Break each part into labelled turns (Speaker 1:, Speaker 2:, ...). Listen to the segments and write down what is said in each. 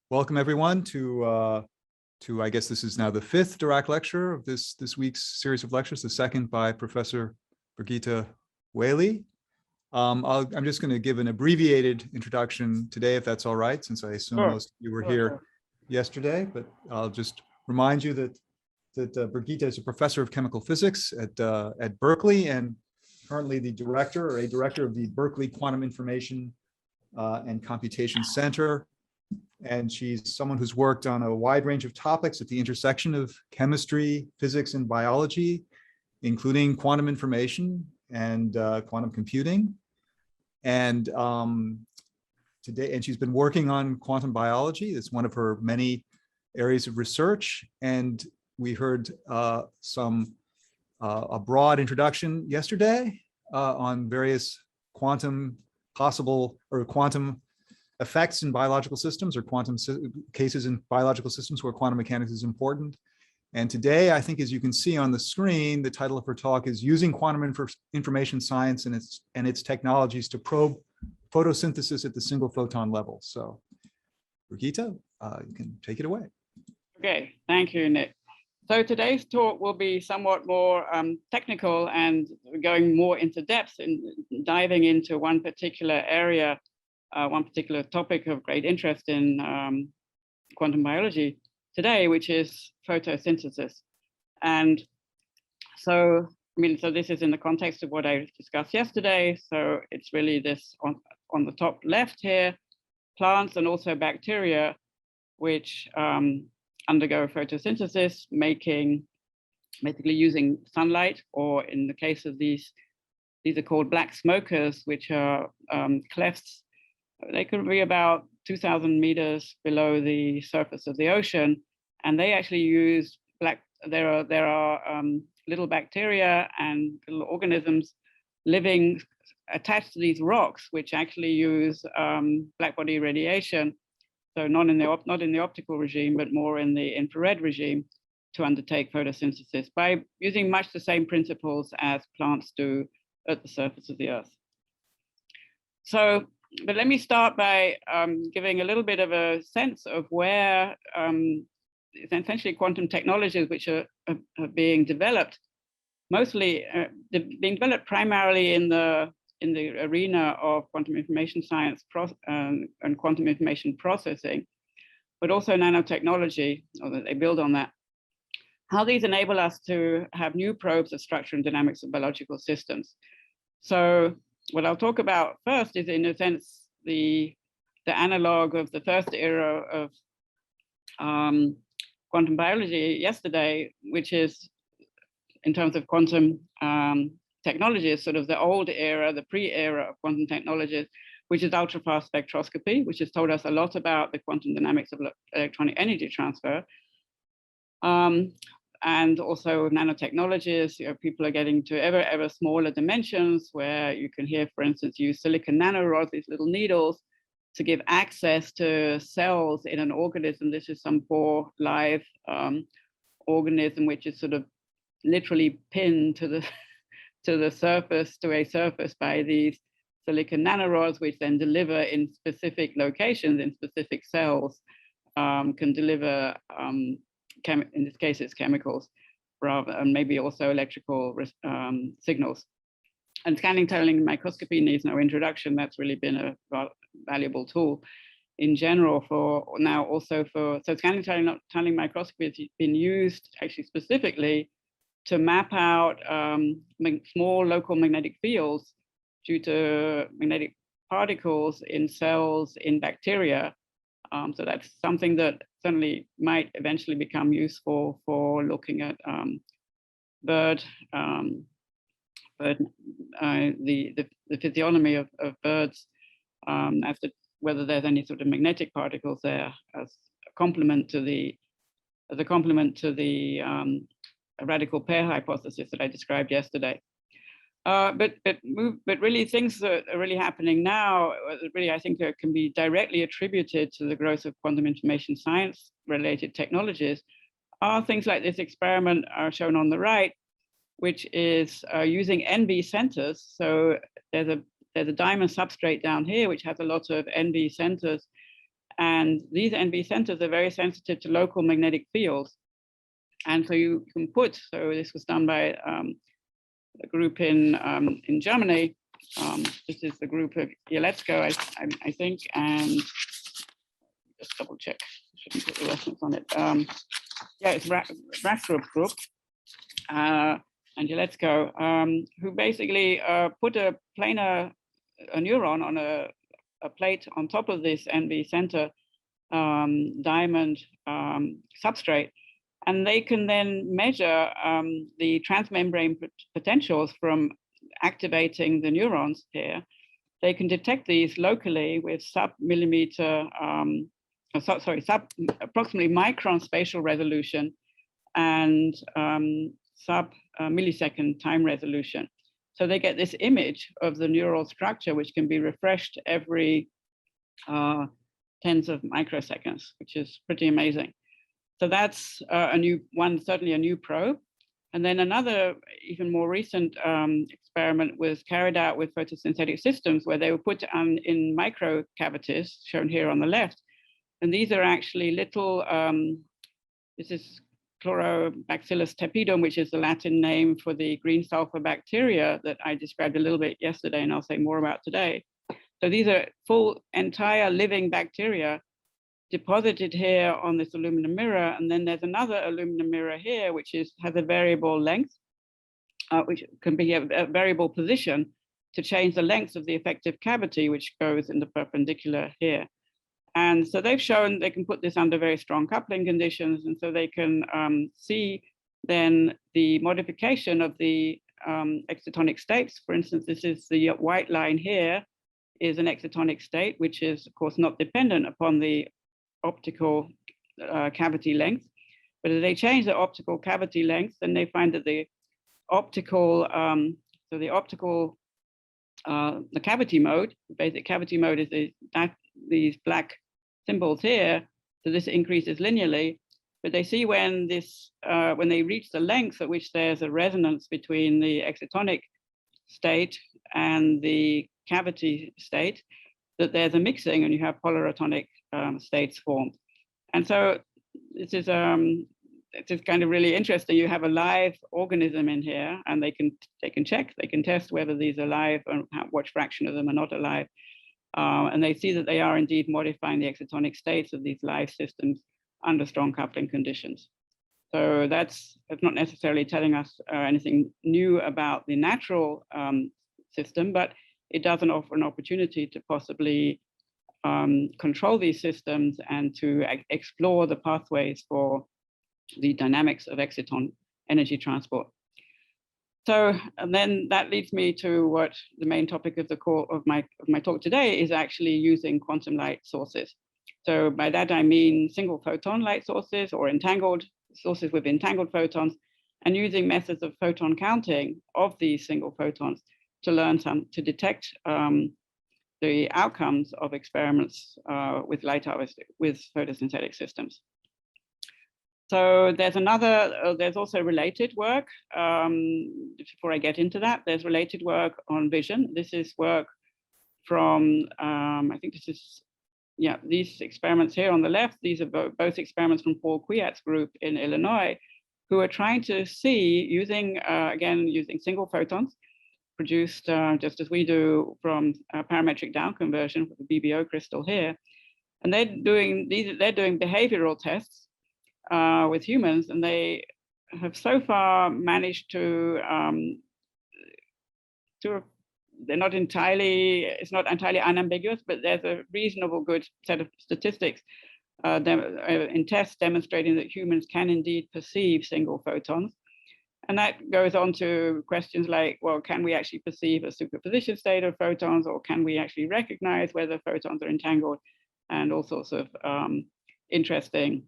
Speaker 1: Welcome everyone to I guess this is now the fifth Dirac lecture of this week's series of lectures, the second by Professor Birgitta Whaley. I'm just going to give an abbreviated introduction today, if that's all right, since I assume most of you were here yesterday. But I'll just remind you that Birgitta is a professor of chemical physics at Berkeley and currently the director of the Berkeley Quantum Information and Computation Center. And she's someone who's worked on a wide range of topics at the intersection of chemistry, physics, and biology, including quantum information and quantum computing. And she's been working on quantum biology. It's one of her many areas of research. And we heard a broad introduction yesterday on various quantum effects in biological systems, or quantum cases in biological systems where quantum mechanics is important. And today, I think, as you can see on the screen, the title of her talk is Using Quantum Information Science and its Technologies to Probe Photosynthesis at the Single Photon Level. So, Birgitta, you can take it away.
Speaker 2: Okay, thank you, Nick. So today's talk will be somewhat more technical and going more into depth and diving into one particular area, one particular topic of great interest in quantum biology today, which is photosynthesis. And so, so this is in the context of what I discussed yesterday. So it's really this on the top left here, plants and also bacteria, which undergo photosynthesis, basically using sunlight, or in the case of these are called black smokers, which are clefts. They could be about 2,000 meters below the surface of the ocean, and they actually use there are little bacteria and little organisms living attached to these rocks, which actually use blackbody radiation. So not in the optical regime, but more in the infrared regime, to undertake photosynthesis by using much the same principles as plants do at the surface of the Earth. So, but let me start by giving a little bit of a sense of where essentially quantum technologies, which are being developed, mostly being developed primarily in the arena of quantum information science and quantum information processing, but also nanotechnology, or that they build on that. How these enable us to have new probes of structure and dynamics of biological systems. So what I'll talk about first is, in a sense, the analog of the first era of quantum biology yesterday, which is, in terms of quantum technologies, sort of the old era, the pre-era of quantum technologies, which is ultra-fast spectroscopy, which has told us a lot about the quantum dynamics of electronic energy transfer. And also nanotechnologies, people are getting to ever smaller dimensions, where you can here, for instance, use silicon nanorods, these little needles, to give access to cells in an organism. This is some poor live organism, which is sort of literally pinned to a surface by these silicon nanorods, which then deliver in specific locations, in specific cells, can deliver, in this case, it's chemicals, and maybe also electrical signals. And scanning tunneling microscopy needs no introduction. That's really been a valuable tool in general so scanning tunneling microscopy has been used actually specifically to map out small local magnetic fields due to magnetic particles in cells in bacteria. So that's something that certainly might eventually become useful for looking at the physiognomy of birds, as to whether there's any sort of magnetic particles there as a complement to the radical pair hypothesis that I described yesterday. But really, things that are really happening now, really, I think, can be directly attributed to the growth of quantum information science related technologies, are things like this experiment shown on the right, which is using NV centers. So there's a diamond substrate down here, which has a lot of NV centers, And these NV centers are very sensitive to local magnetic fields. And so you can put, so this was done by a group in Germany. This is the group of Jelecko, I think, and just double check. Shouldn't put the reference on it. Yeah, it's Rastrup's group and Jelecko, who basically put a planar neuron on a plate on top of this NV center diamond substrate, and they can then measure the transmembrane potentials from activating the neurons here. They can detect these locally with sub-millimeter, approximately micron spatial resolution and sub-millisecond time resolution. So they get this image of the neural structure, which can be refreshed every tens of microseconds, which is pretty amazing. So that's a new one, certainly a new probe. And then another even more recent experiment was carried out with photosynthetic systems, where they were put in micro cavities, shown here on the left. And these are actually little, this is Chlorobacillus tepidum, which is the Latin name for the green sulfur bacteria that I described a little bit yesterday, and I'll say more about today. So these are full, entire living bacteria deposited here on this aluminum mirror. And then there's another aluminum mirror here, which has a variable length, which can be a variable position to change the length of the effective cavity, which goes in the perpendicular here. And so they've shown they can put this under very strong coupling conditions. And so they can see then the modification of the excitonic states. For instance, this is the white line here is an excitonic state, which is of course not dependent upon the optical cavity length. But if they change the optical cavity length, then they find that the optical, the cavity mode, the basic cavity mode is these black symbols here. So this increases linearly, but they see when this, when they reach the length at which there's a resonance between the excitonic state and the cavity state, that there's a mixing and you have polarotonic states formed. And so this is kind of really interesting. You have a live organism in here, and they can check, they can test whether these are live and what fraction of them are not alive. And they see that they are indeed modifying the excitonic states of these live systems under strong coupling conditions. So that's not necessarily telling us anything new about the natural system, but it doesn't offer an opportunity to possibly control these systems and to explore the pathways for the dynamics of exciton energy transport. So, and then that leads me to what the main topic of the core of my talk today is, actually using quantum light sources. So by that I mean single photon light sources or entangled sources with entangled photons, and using methods of photon counting of these single photons to learn to detect the outcomes of experiments with light harvest with photosynthetic systems. So there's also related work. Before I get into that, there's related work on vision. This is work from, I think this is, yeah, these experiments here on the left, these are both experiments from Paul Kwiat's group in Illinois, who are trying to see, using, again, using single photons, produced just as we do from parametric down conversion for the BBO crystal here. And they're doing behavioral tests with humans, and they have so far managed to they're not entirely, it's not entirely unambiguous, but there's a reasonable good set of statistics in tests demonstrating that humans can indeed perceive single photons. And that goes on to questions like, well, can we actually perceive a superposition state of photons, or can we actually recognize whether photons are entangled, and all sorts of interesting,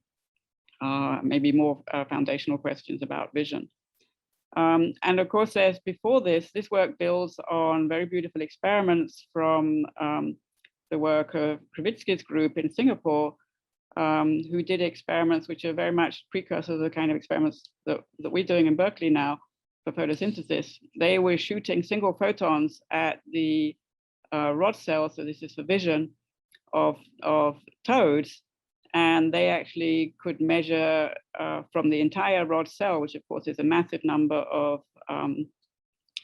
Speaker 2: maybe more foundational questions about vision. And of course, there's before this work builds on very beautiful experiments from the work of Kravitsky's group in Singapore, who did experiments which are very much precursors of the kind of experiments that we're doing in Berkeley now for photosynthesis. They were shooting single photons at the rod cell, so this is for vision, of toads, and they actually could measure from the entire rod cell, which of course is a massive number of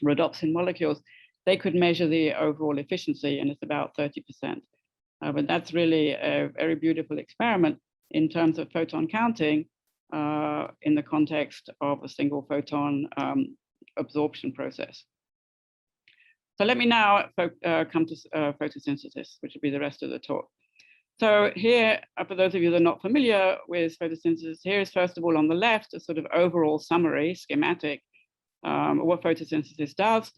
Speaker 2: rhodopsin molecules. They could measure the overall efficiency, and it's about 30%. But that's really a very beautiful experiment in terms of photon counting in the context of a single photon absorption process. So let me now come to photosynthesis, which will be the rest of the talk. So here, for those of you that are not familiar with photosynthesis, here is first of all on the left a sort of overall summary schematic of what photosynthesis does.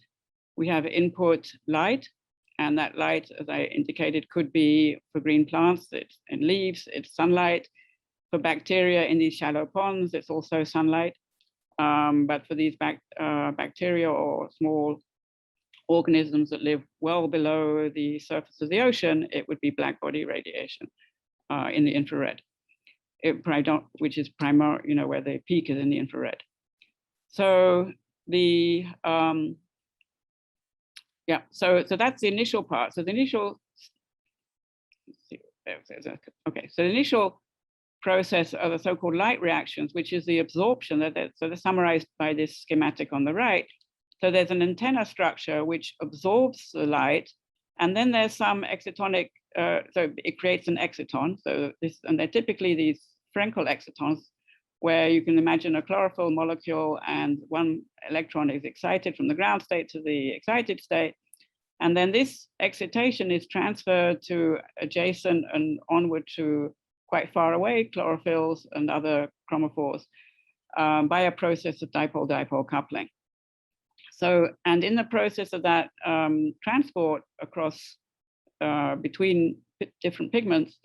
Speaker 2: We have input light, and that light, as I indicated, could be for green plants, it's in leaves, it's sunlight. For bacteria in these shallow ponds, it's also sunlight. But for these bacteria or small organisms that live well below the surface of the ocean, it would be black body radiation in the infrared, which is primarily, where the peak is in the infrared. So the so that's the initial part. So the initial, okay, so the initial process are the so-called light reactions, which is the absorption. So they're summarized by this schematic on the right. So there's an antenna structure which absorbs the light, and then there's some excitonic, so it creates an exciton. So this, and they're typically these Frenkel excitons, where you can imagine a chlorophyll molecule and one electron is excited from the ground state to the excited state. And then this excitation is transferred to adjacent and onward to quite far away chlorophylls and other chromophores by a process of dipole-dipole coupling. So, and in the process of that transport across between different pigments,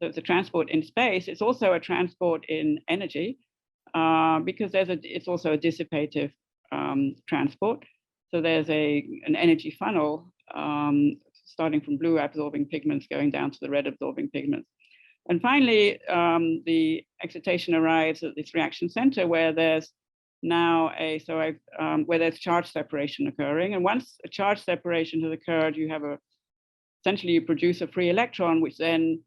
Speaker 2: so it's a transport in space, it's also a transport in energy because it's also a dissipative transport. So there's an energy funnel starting from blue absorbing pigments going down to the red absorbing pigments. And finally, the excitation arrives at this reaction center where there's now where there's charge separation occurring. And once a charge separation has occurred, you have essentially you produce a free electron, which then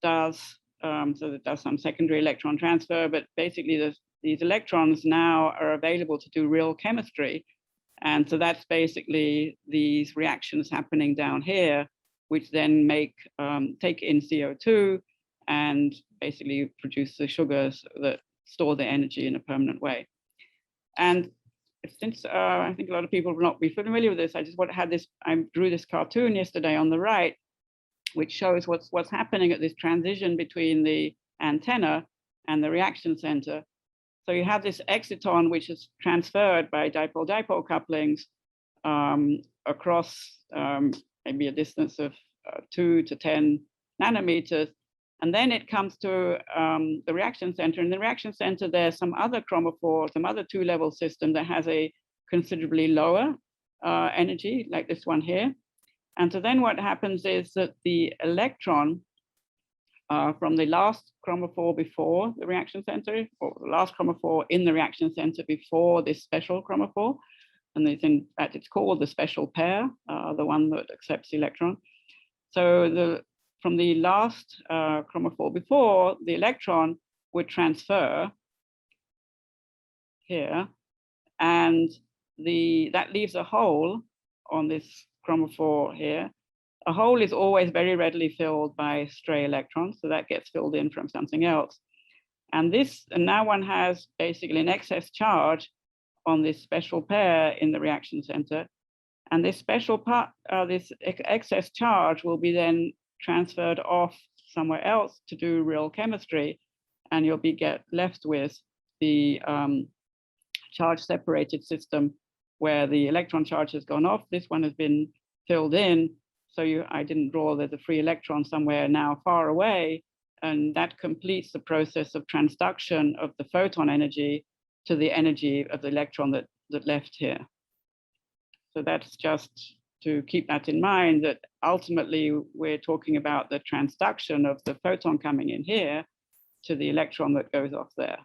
Speaker 2: does, so that does some secondary electron transfer, but basically these electrons now are available to do real chemistry. And so that's basically these reactions happening down here, which then take in CO2 and basically produce the sugars that store the energy in a permanent way. And since I think a lot of people will not be familiar with this, I drew this cartoon yesterday on the right, which shows what's happening at this transition between the antenna and the reaction center. So you have this exciton, which is transferred by dipole-dipole couplings across maybe a distance of 2 to 10 nanometers. And then it comes to the reaction center. In the reaction center, there's some other chromophore, some other two-level system that has a considerably lower energy, like this one here. And so then what happens is that the electron from the last chromophore before the reaction center, or the last chromophore in the reaction center before this special chromophore, and in fact it's called the special pair, the one that accepts the electron. So from the last chromophore before, the electron would transfer here, and that leaves a hole on this chromophore here. A hole is always very readily filled by stray electrons, so that gets filled in from something else. And now one has basically an excess charge on this special pair in the reaction center. And this special part, this excess charge will be then transferred off somewhere else to do real chemistry, and you'll get left with the charge separated system where the electron charge has gone off. This one has been filled in. So I didn't draw, there's a free electron somewhere now far away, and that completes the process of transduction of the photon energy to the energy of the electron that left here. So that's just to keep that in mind, that ultimately we're talking about the transduction of the photon coming in here to the electron that goes off there.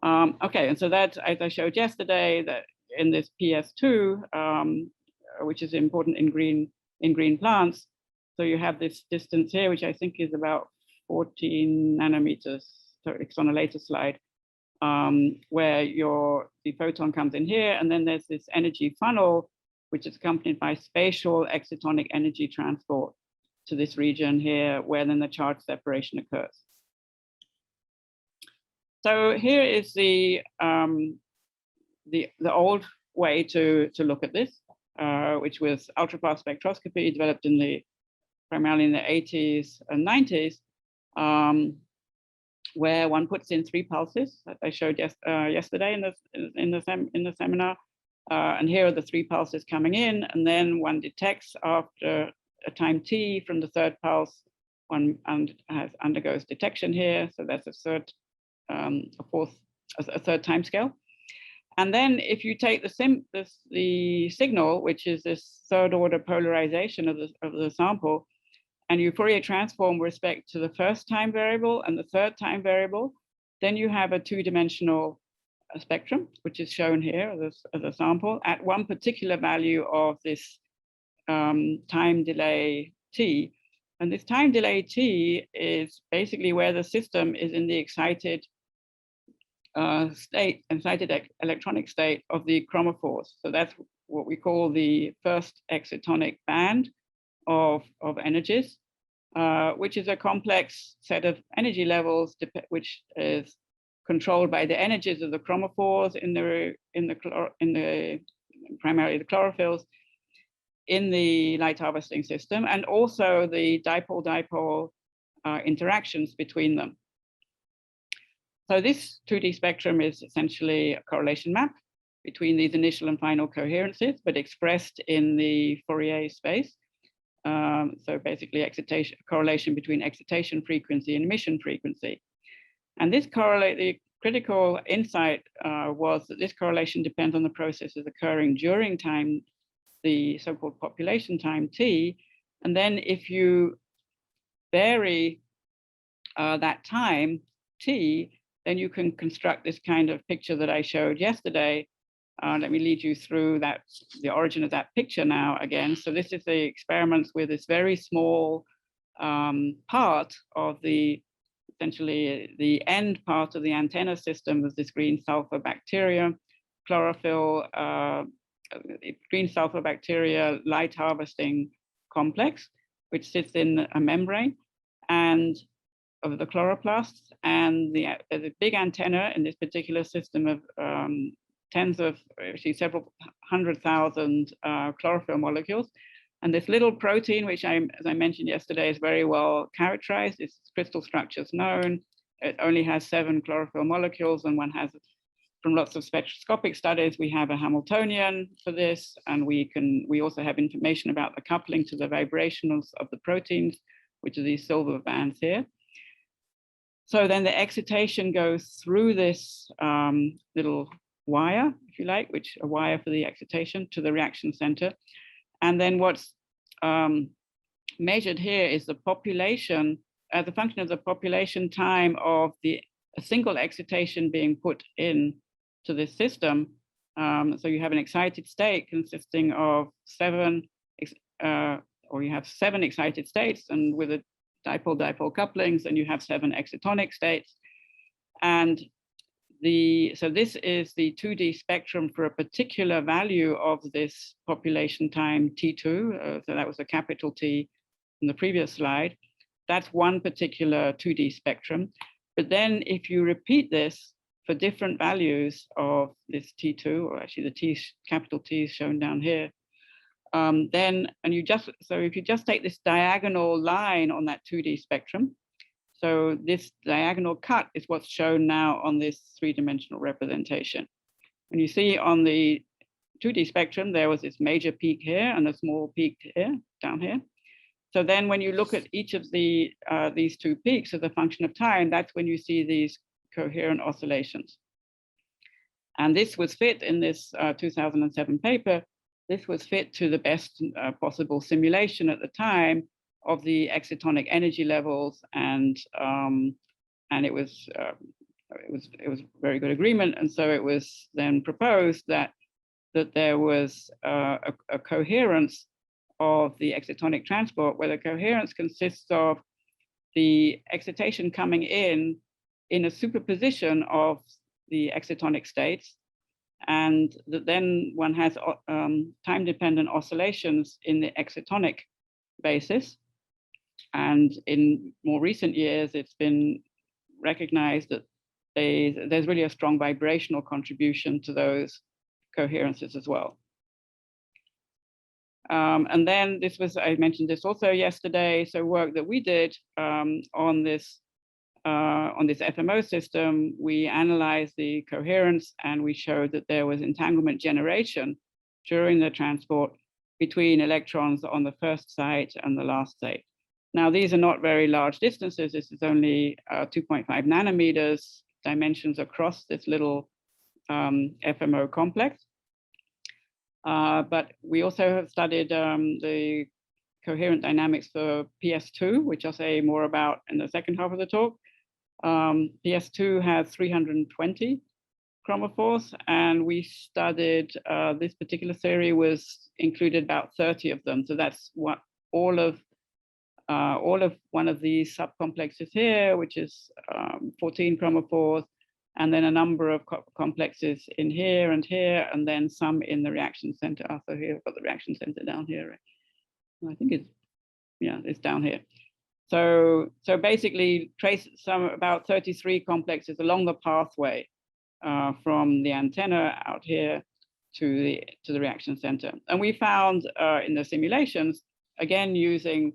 Speaker 2: Okay, and so that, as I showed yesterday, that in this PS2, which is important in green plants, So you have this distance here, which I think is about 14 nanometers. So it's on a later slide, where the photon comes in here, and then there's this energy funnel, which is accompanied by spatial excitonic energy transport to this region here, where then the charge separation occurs. So here is the old way to look at this, which was ultrafast spectroscopy, developed primarily in the 80s and 90s, where one puts in 3 pulses that I showed yesterday in the seminar. And here are the 3 pulses coming in, and then one detects after a time t from the 3rd pulse, one undergoes detection here. So that's a third time scale. And then if you take the signal, which is this 3rd order polarization of the sample, and you Fourier transform with respect to the 1st time variable and the 3rd time variable, then you have a 2-dimensional spectrum, which is shown here as a sample at one particular value of this time delay t. And this time delay t is basically where the system is in the excited electronic state of the chromophores. So that's what we call the first excitonic band of energies, which is a complex set of energy levels, which is controlled by the energies of the chromophores primarily the chlorophylls in the light harvesting system, and also the dipole-dipole interactions between them. So this 2D spectrum is essentially a correlation map between these initial and final coherences, but expressed in the Fourier space. So basically correlation between excitation frequency and emission frequency. And the critical insight was that this correlation depends on the processes occurring during time, the so-called population time t. And then if you vary that time t, then you can construct this kind of picture that I showed yesterday. Let me lead you through the origin of that picture now again. So this is the experiments with this very small part of essentially the end part of the antenna system of this green sulfur bacteria, chlorophyll, green sulfur bacteria light harvesting complex, which sits in a membrane and of the chloroplasts. And there's a big antenna in this particular system of actually several 100,000 chlorophyll molecules. And this little protein, which as I mentioned yesterday, is very well characterized. Its crystal structure is known. It only has 7 chlorophyll molecules, and one has, from lots of spectroscopic studies, we have a Hamiltonian for this, and we also have information about the coupling to the vibrations of the proteins, which are these silver bands here. So then the excitation goes through this little wire, if you like, a wire for the excitation to the reaction center. And then what's measured here is the population, as a function of the population time of a single excitation being put in to this system. So you have an excited state consisting of 7, or you have 7 excited states, and with a dipole-dipole couplings, and you have 7 excitonic states. And so this is the 2D spectrum for a particular value of this population time T2. So that was a capital T in the previous slide. That's one particular 2D spectrum. But then if you repeat this for different values of this T2, or actually the capital T is shown down here, so if you just take this diagonal line on that 2D spectrum, so this diagonal cut is what's shown now on this 3-dimensional representation. And you see on the 2D spectrum, there was this major peak here and a small peak here, down here. So then when you look at each of these 2 peaks as a function of time, that's when you see these coherent oscillations. And this was fit in this 2007 paper. This was fit to the best possible simulation at the time of the excitonic energy levels, and it was very good agreement. And so it was then proposed that there was a coherence of the excitonic transport, where the coherence consists of the excitation coming in a superposition of the excitonic states, and that then one has time-dependent oscillations in the excitonic basis. And in more recent years, it's been recognized that there's really a strong vibrational contribution to those coherences as well. And then this was, I mentioned this also yesterday, so work that we did on this FMO system, we analyzed the coherence and we showed that there was entanglement generation during the transport between electrons on the first site and the last site. Now, these are not very large distances. This is only 2.5 nanometers dimensions across this little FMO complex. But we also have studied the coherent dynamics for PS2, which I'll say more about in the second half of the talk. PS2 has 320 chromophores, and we studied this particular theory was included about 30 of them. So that's what all of one of these subcomplexes here, which is 14 chromophores, and then a number of complexes in here, and then some in the reaction center. So here we've got the reaction center down here. Right? I think it's down here. So basically trace about 33 complexes along the pathway from the antenna out here to the reaction center. And we found in the simulations, again using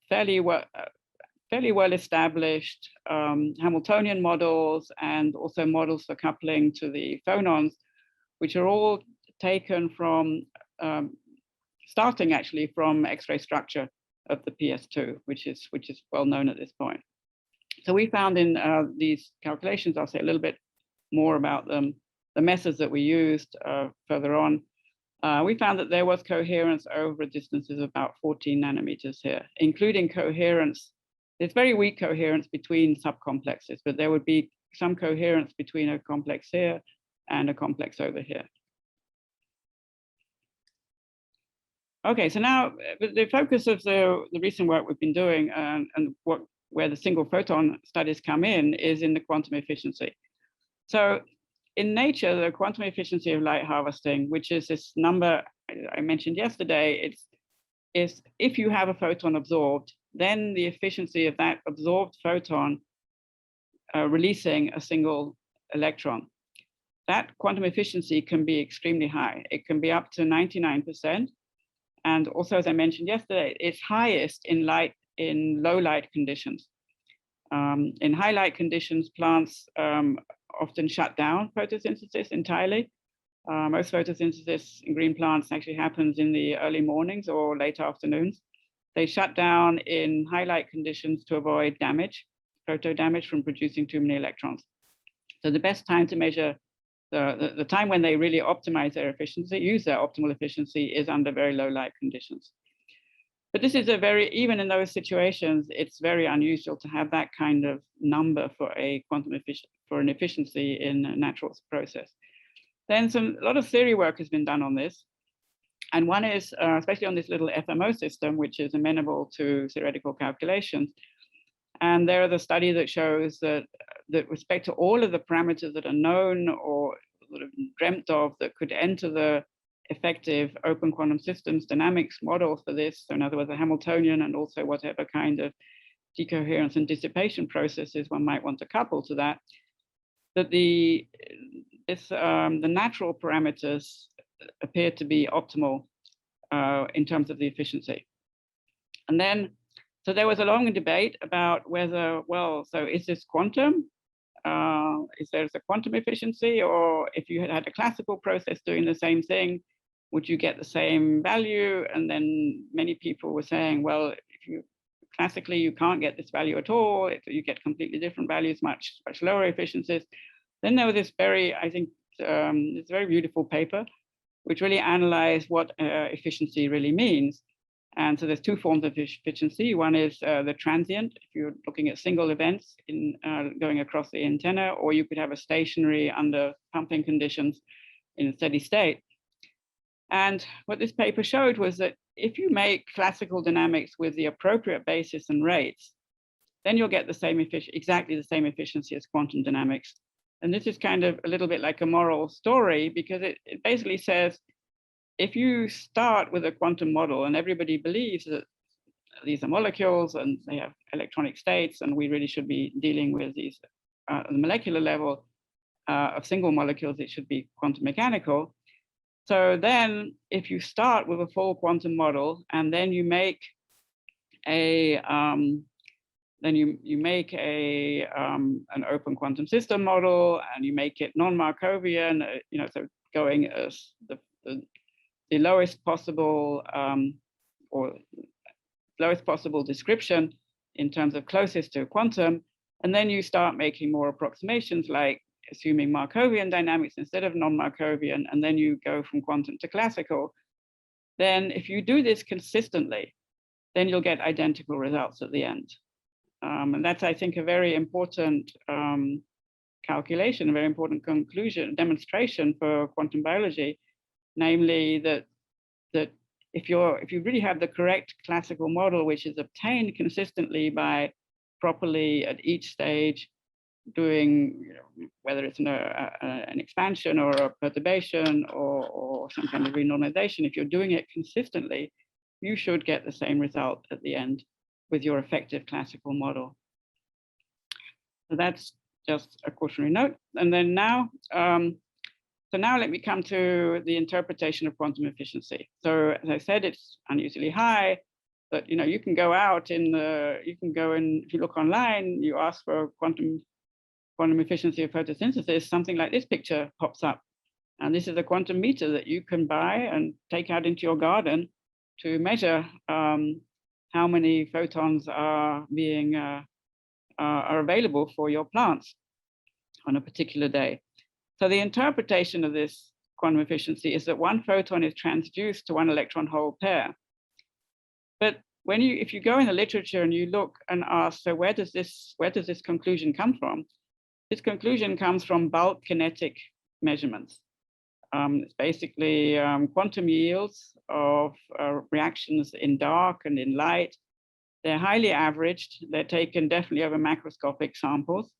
Speaker 2: fairly well established Hamiltonian models and also models for coupling to the phonons, which are all taken from starting actually from X-ray structure of the PS2, which is well known at this point. So we found in these calculations, I'll say a little bit more about them, the methods that we used further on. We found that there was coherence over distances of about 14 nanometers here, including coherence. There's very weak coherence between subcomplexes, but there would be some coherence between a complex here and a complex over here. Okay, so now the focus of the recent work we've been doing and where the single photon studies come in is in the quantum efficiency. So in nature, the quantum efficiency of light harvesting, which is this number I mentioned yesterday, is if you have a photon absorbed, then the efficiency of that absorbed photon releasing a single electron. That quantum efficiency can be extremely high. It can be up to 99%. And also, as I mentioned yesterday, it's highest in low light conditions. In high light conditions, plants often shut down photosynthesis entirely. Most photosynthesis in green plants actually happens in the early mornings or late afternoons. They shut down in high light conditions to avoid damage, photo damage from producing too many electrons. So the best time to measure the time when they really optimize their efficiency, use their optimal efficiency, is under very low light conditions. But this is even in those situations, it's very unusual to have that kind of number for an efficiency in a natural process. Then a lot of theory work has been done on this. And one is, especially on this little FMO system, which is amenable to theoretical calculations. And there is a study that shows that with respect to all of the parameters that are known or sort of dreamt of that could enter the effective open quantum systems dynamics model for this, so in other words, a Hamiltonian and also whatever kind of decoherence and dissipation processes one might want to couple to that, that the natural parameters appear to be optimal in terms of the efficiency. And then, so there was a long debate about whether, well, so is this quantum? Is there a quantum efficiency? Or if you had a classical process doing the same thing, would you get the same value? And then many people were saying, well, classically, you can't get this value at all. You get completely different values, much lower efficiencies. Then there was this I think, this very beautiful paper, which really analyzed what efficiency really means. And so there's two forms of efficiency. One is the transient, if you're looking at single events going across the antenna, or you could have a stationary under pumping conditions in a steady state. And what this paper showed was that if you make classical dynamics with the appropriate basis and rates, then you'll get the same exactly the same efficiency as quantum dynamics. And this is kind of a little bit like a moral story, because it basically says, if you start with a quantum model and everybody believes that these are molecules and they have electronic states, and we really should be dealing with these at the molecular level of single molecules, it should be quantum mechanical. So then if you start with a full quantum model and then you make a an open quantum system model, and you make it non-Markovian, so going as the lowest possible lowest possible description in terms of closest to quantum, and then you start making more approximations, like assuming Markovian dynamics instead of non-Markovian, and then you go from quantum to classical. Then if you do this consistently, then you'll get identical results at the end. And that's, I think, a very important calculation, a very important conclusion, demonstration for quantum biology, namely that if you really have the correct classical model, which is obtained consistently by properly at each stage doing, whether it's an expansion or a perturbation or some kind of renormalization, if you're doing it consistently, you should get the same result at the end with your effective classical model. So that's just a cautionary note. And then now, so now let me come to the interpretation of quantum efficiency. So as I said, it's unusually high, but you can go out if you look online, you ask for quantum efficiency of photosynthesis, something like this picture pops up. And this is a quantum meter that you can buy and take out into your garden to measure how many photons are available for your plants on a particular day. So the interpretation of this quantum efficiency is that one photon is transduced to one electron hole pair. But if you go in the literature and you look and ask, so where does this conclusion come from? This conclusion comes from bulk kinetic measurements. It's basically quantum yields of reactions in dark and in light. They're highly averaged. They're taken definitely over macroscopic samples.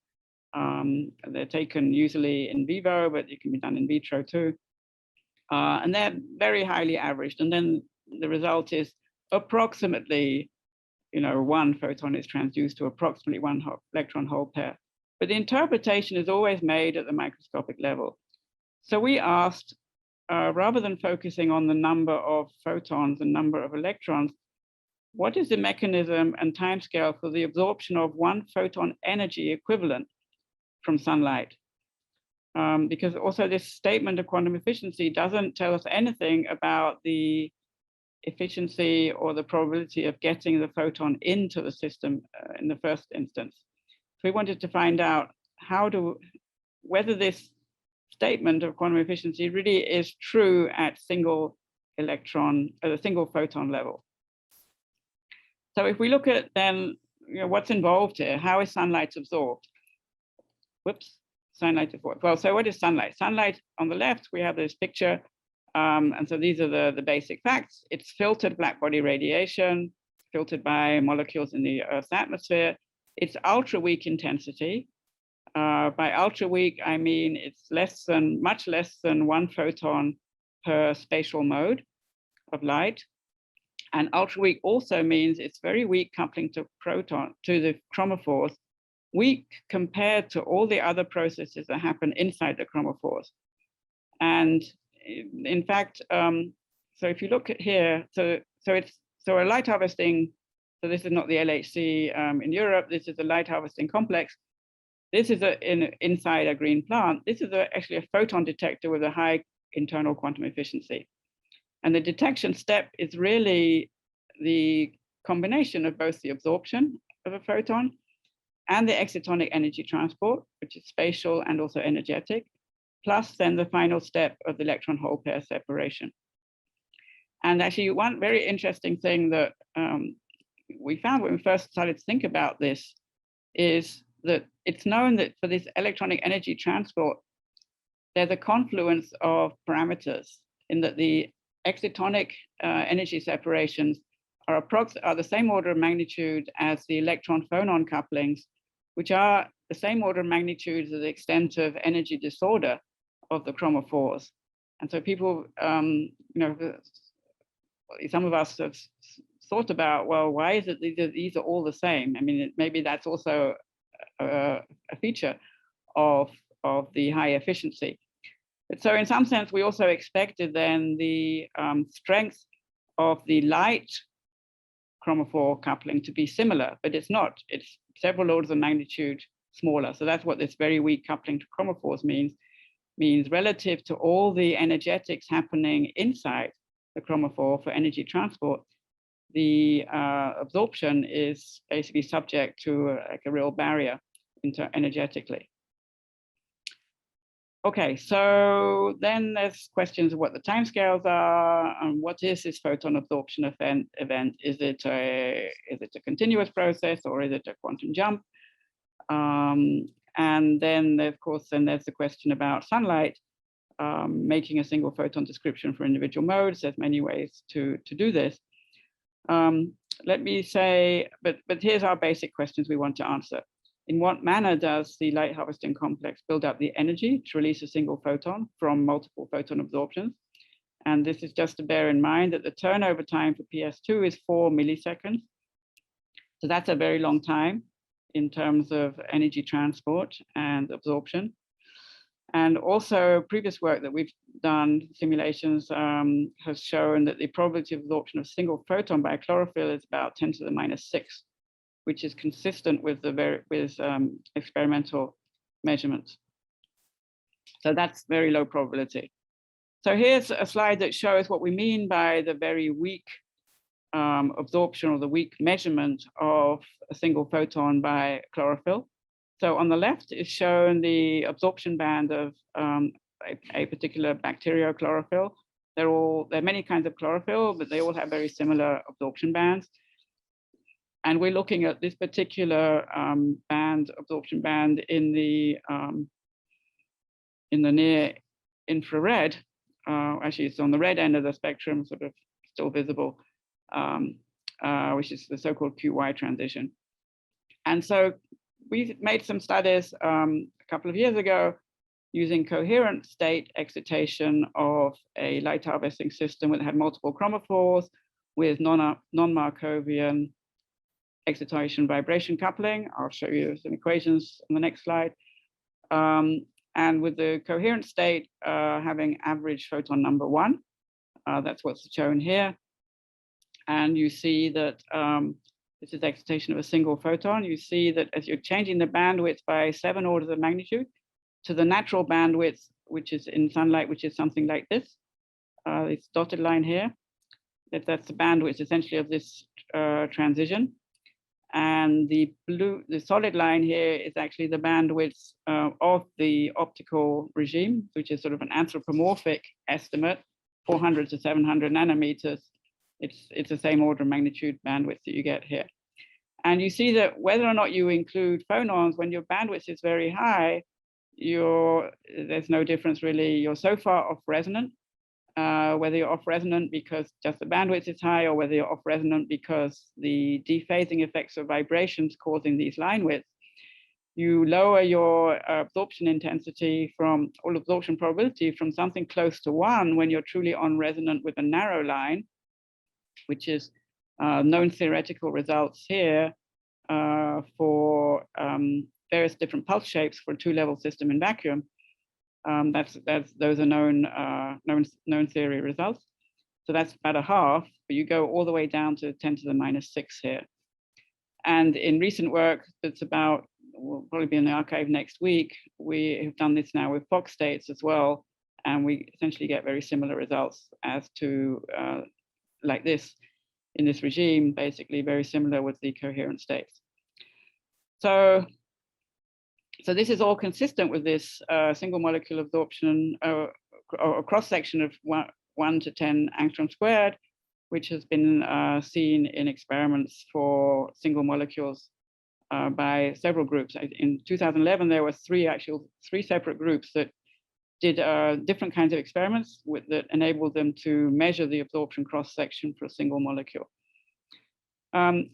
Speaker 2: They're taken usually in vivo, but it can be done in vitro too. And they're very highly averaged. And then the result is approximately, one photon is transduced to approximately one electron hole pair. But the interpretation is always made at the microscopic level. So we asked, rather than focusing on the number of photons and number of electrons, what is the mechanism and timescale for the absorption of one photon energy equivalent from sunlight? Because also this statement of quantum efficiency doesn't tell us anything about the efficiency or the probability of getting the photon into the system in the first instance. So we wanted to find out whether this statement of quantum efficiency really is true at single photon level. So if we look at then, what's involved here, how is sunlight absorbed? Whoops, sunlight absorbed. Well, so what is sunlight? Sunlight on the left, we have this picture. And so these are the basic facts. It's filtered black body radiation, filtered by molecules in the Earth's atmosphere. It's ultra weak intensity. By ultra weak, I mean it's much less than one photon per spatial mode of light. And ultra weak also means it's very weak coupling to the chromophores, weak compared to all the other processes that happen inside the chromophores. And in fact, so if you look at here, so a light harvesting, so this is not the LHC in Europe, this is a light harvesting complex. This is inside a green plant. This is actually a photon detector with a high internal quantum efficiency. And the detection step is really the combination of both the absorption of a photon and the excitonic energy transport, which is spatial and also energetic, plus then the final step of the electron hole pair separation. And actually one very interesting thing that we found when we first started to think about this is that it's known that for this electronic energy transport, there's a confluence of parameters in that the excitonic energy separations are the same order of magnitude as the electron-phonon couplings, which are the same order of magnitude as the extent of energy disorder of the chromophores. And so people, you know, some of us have thought about, well, why is it these are all the same? I mean, maybe that's also a feature of the high efficiency. But so in some sense, we also expected then the strength of the light chromophore coupling to be similar, but it's not. It's several orders of magnitude smaller. So that's what this very weak coupling to chromophores means relative to all the energetics happening inside the chromophore for energy transport. The absorption is basically subject to like a real barrier energetically. Okay, so then there's questions of what the timescales are and what is this photon absorption event? Is it a continuous process or is it a quantum jump? And then, of course, there's the question about sunlight, making a single photon description for individual modes. There's many ways to do this. Let me say, but here's our basic questions we want to answer. In what manner does the light harvesting complex build up the energy to release a single photon from multiple photon absorptions? And this is just to bear in mind that the turnover time for PS2 is 4 milliseconds. So that's a very long time in terms of energy transport and absorption. And also previous work that we've done, simulations, has shown that the probability of absorption of a single photon by chlorophyll is about 10 to the minus 6, which is consistent with the experimental measurements. So that's very low probability. So here's a slide that shows what we mean by the very weak absorption or the weak measurement of a single photon by chlorophyll. So on the left is shown the absorption band of a particular bacteriochlorophyll. There are many kinds of chlorophyll, but they all have very similar absorption bands. And we're looking at this particular absorption band in the near infrared. Actually, it's on the red end of the spectrum, sort of still visible, which is the so-called QY transition. And so we made some studies a couple of years ago using coherent state excitation of a light harvesting system that had multiple chromophores with non-Markovian excitation vibration coupling. I'll show you some equations on the next slide. And with the coherent state having average photon number 1, that's what's shown here. And you see that this is excitation of a single photon. You see that as you're changing the bandwidth by 7 orders of magnitude to the natural bandwidth, which is in sunlight, which is something like this, this dotted line here, that's the bandwidth essentially of this transition. And the solid line here is actually the bandwidth of the optical regime, which is sort of an anthropomorphic estimate, 400 to 700 nanometers. It's the same order of magnitude bandwidth that you get here. And you see that whether or not you include phonons, when your bandwidth is very high, there's no difference really. You're so far off resonant, whether you're off resonant because just the bandwidth is high or whether you're off resonant because the dephasing effects of vibrations causing these line widths, you lower your absorption intensity or absorption probability from something close to 1 when you're truly on resonant with a narrow line, which is known theoretical results here for various different pulse shapes for a 2-level system in vacuum. Those are known theory results. So that's about a half, but you go all the way down to 10 to the minus 6 here. And in recent work that's will probably be in the archive next week, we have done this now with Fox states as well. And we essentially get very similar results as to like this in this regime, basically very similar with the coherent states. So this is all consistent with this single molecule absorption or a cross section of 1 to 10 angstrom squared, which has been seen in experiments for single molecules by several groups. In 2011, there were three separate groups that did different kinds of experiments that enabled them to measure the absorption cross-section for a single molecule.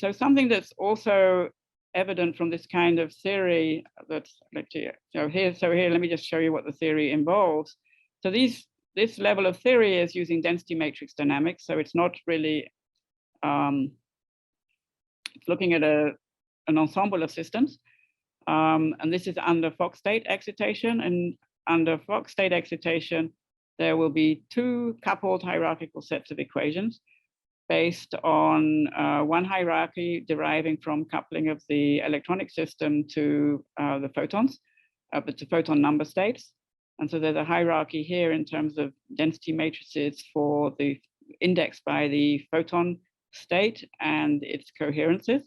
Speaker 2: So something that's also evident from this kind of theory that's here, let me just show you what the theory involves. So this level of theory is using density matrix dynamics. So it's not really, it's looking at an ensemble of systems. And this is under Fock state excitation. And under Fock state excitation, there will be two coupled hierarchical sets of equations based on one hierarchy deriving from coupling of the electronic system to the photons, but to photon number states. And so there's a hierarchy here in terms of density matrices for the indexed by the photon state and its coherences.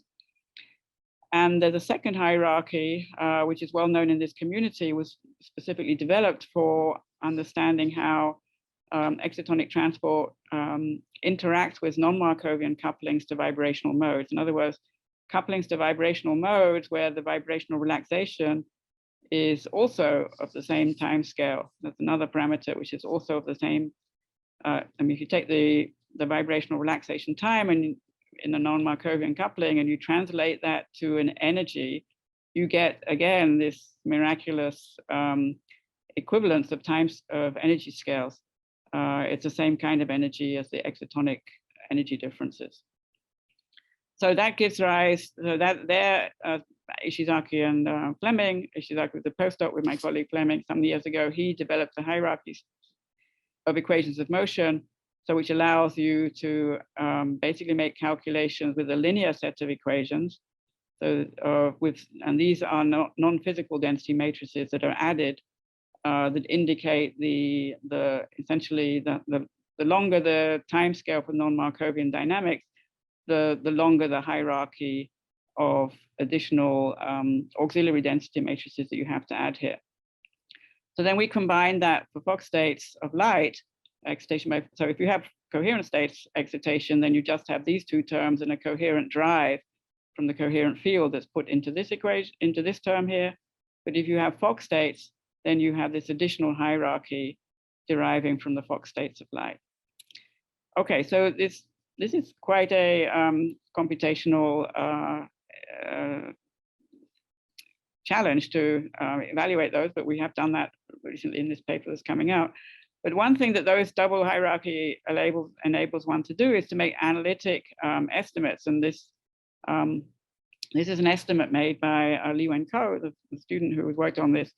Speaker 2: And there's a second hierarchy, which is well known in this community, was specifically developed for understanding how excitonic transport interacts with non-Markovian couplings to vibrational modes. In other words, couplings to vibrational modes where the vibrational relaxation is also of the same time scale. That's another parameter which is also of the same. If you take the vibrational relaxation time and in a non-Markovian coupling and you translate that to an energy, you get again this miraculous equivalence of times of energy scales. It's the same kind of energy as the excitonic energy differences. So that gives rise, Ishizaki and Fleming, Ishizaki was a postdoc with my colleague Fleming some years ago, he developed the hierarchies of equations of motion, so which allows you to basically make calculations with a linear set of equations. So and these are non-physical density matrices that are added that indicate essentially the longer the time scale for non-Markovian dynamics, the longer the hierarchy of additional auxiliary density matrices that you have to add here. So then we combine that for Fock states of light excitation. So if you have coherent states excitation, then you just have these two terms and a coherent drive from the coherent field that's put into this equation, into this term here. But if you have Fock states, then you have this additional hierarchy deriving from the Fock states of light. Okay, so this is quite a computational challenge to evaluate those, but we have done that recently in this paper that's coming out. But one thing that those double hierarchy enables one to do is to make analytic estimates. And this is an estimate made by Li Wen Ko, the student who worked on this.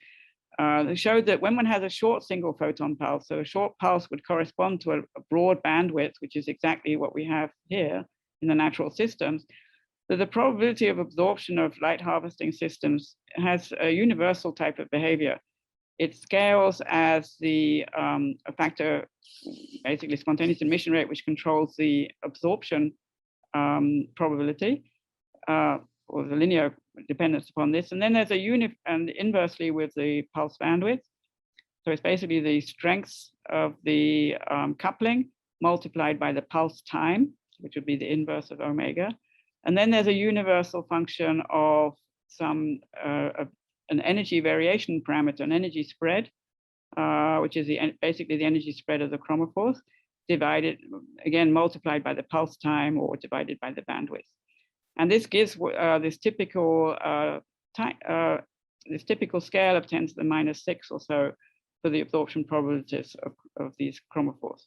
Speaker 2: They showed that when one has a short single photon pulse, so a short pulse would correspond to a broad bandwidth, which is exactly what we have here in the natural systems, that the probability of absorption of light harvesting systems has a universal type of behavior. It scales as a factor, basically spontaneous emission rate, which controls the absorption probability, or the linear dependence upon this. And then there's a and inversely with the pulse bandwidth. So it's basically the strengths of the coupling multiplied by the pulse time, which would be the inverse of omega. And then there's a universal function of some an energy variation parameter, an energy spread, which is basically the energy spread of the chromophores, divided, again, multiplied by the pulse time or divided by the bandwidth. And this gives this typical scale of 10 to the minus 6 or so for the absorption probabilities of these chromophores.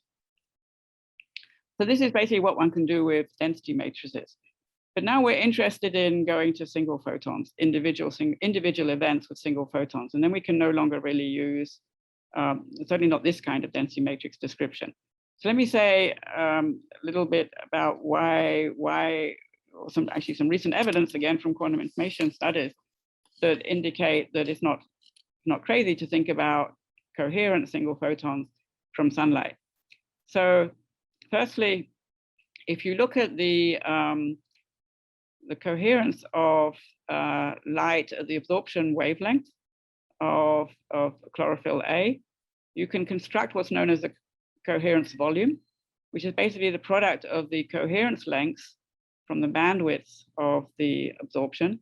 Speaker 2: So this is basically what one can do with density matrices. But now we're interested in going to single photons, individual events with single photons, and then we can no longer really use, certainly not this kind of density matrix description. So let me say a little bit about why or some recent evidence, again, from quantum information studies that indicate that it's not crazy to think about coherent single photons from sunlight. So firstly, if you look at the coherence of light at the absorption wavelength of chlorophyll A, you can construct what's known as the coherence volume, which is basically the product of the coherence lengths from the bandwidth of the absorption.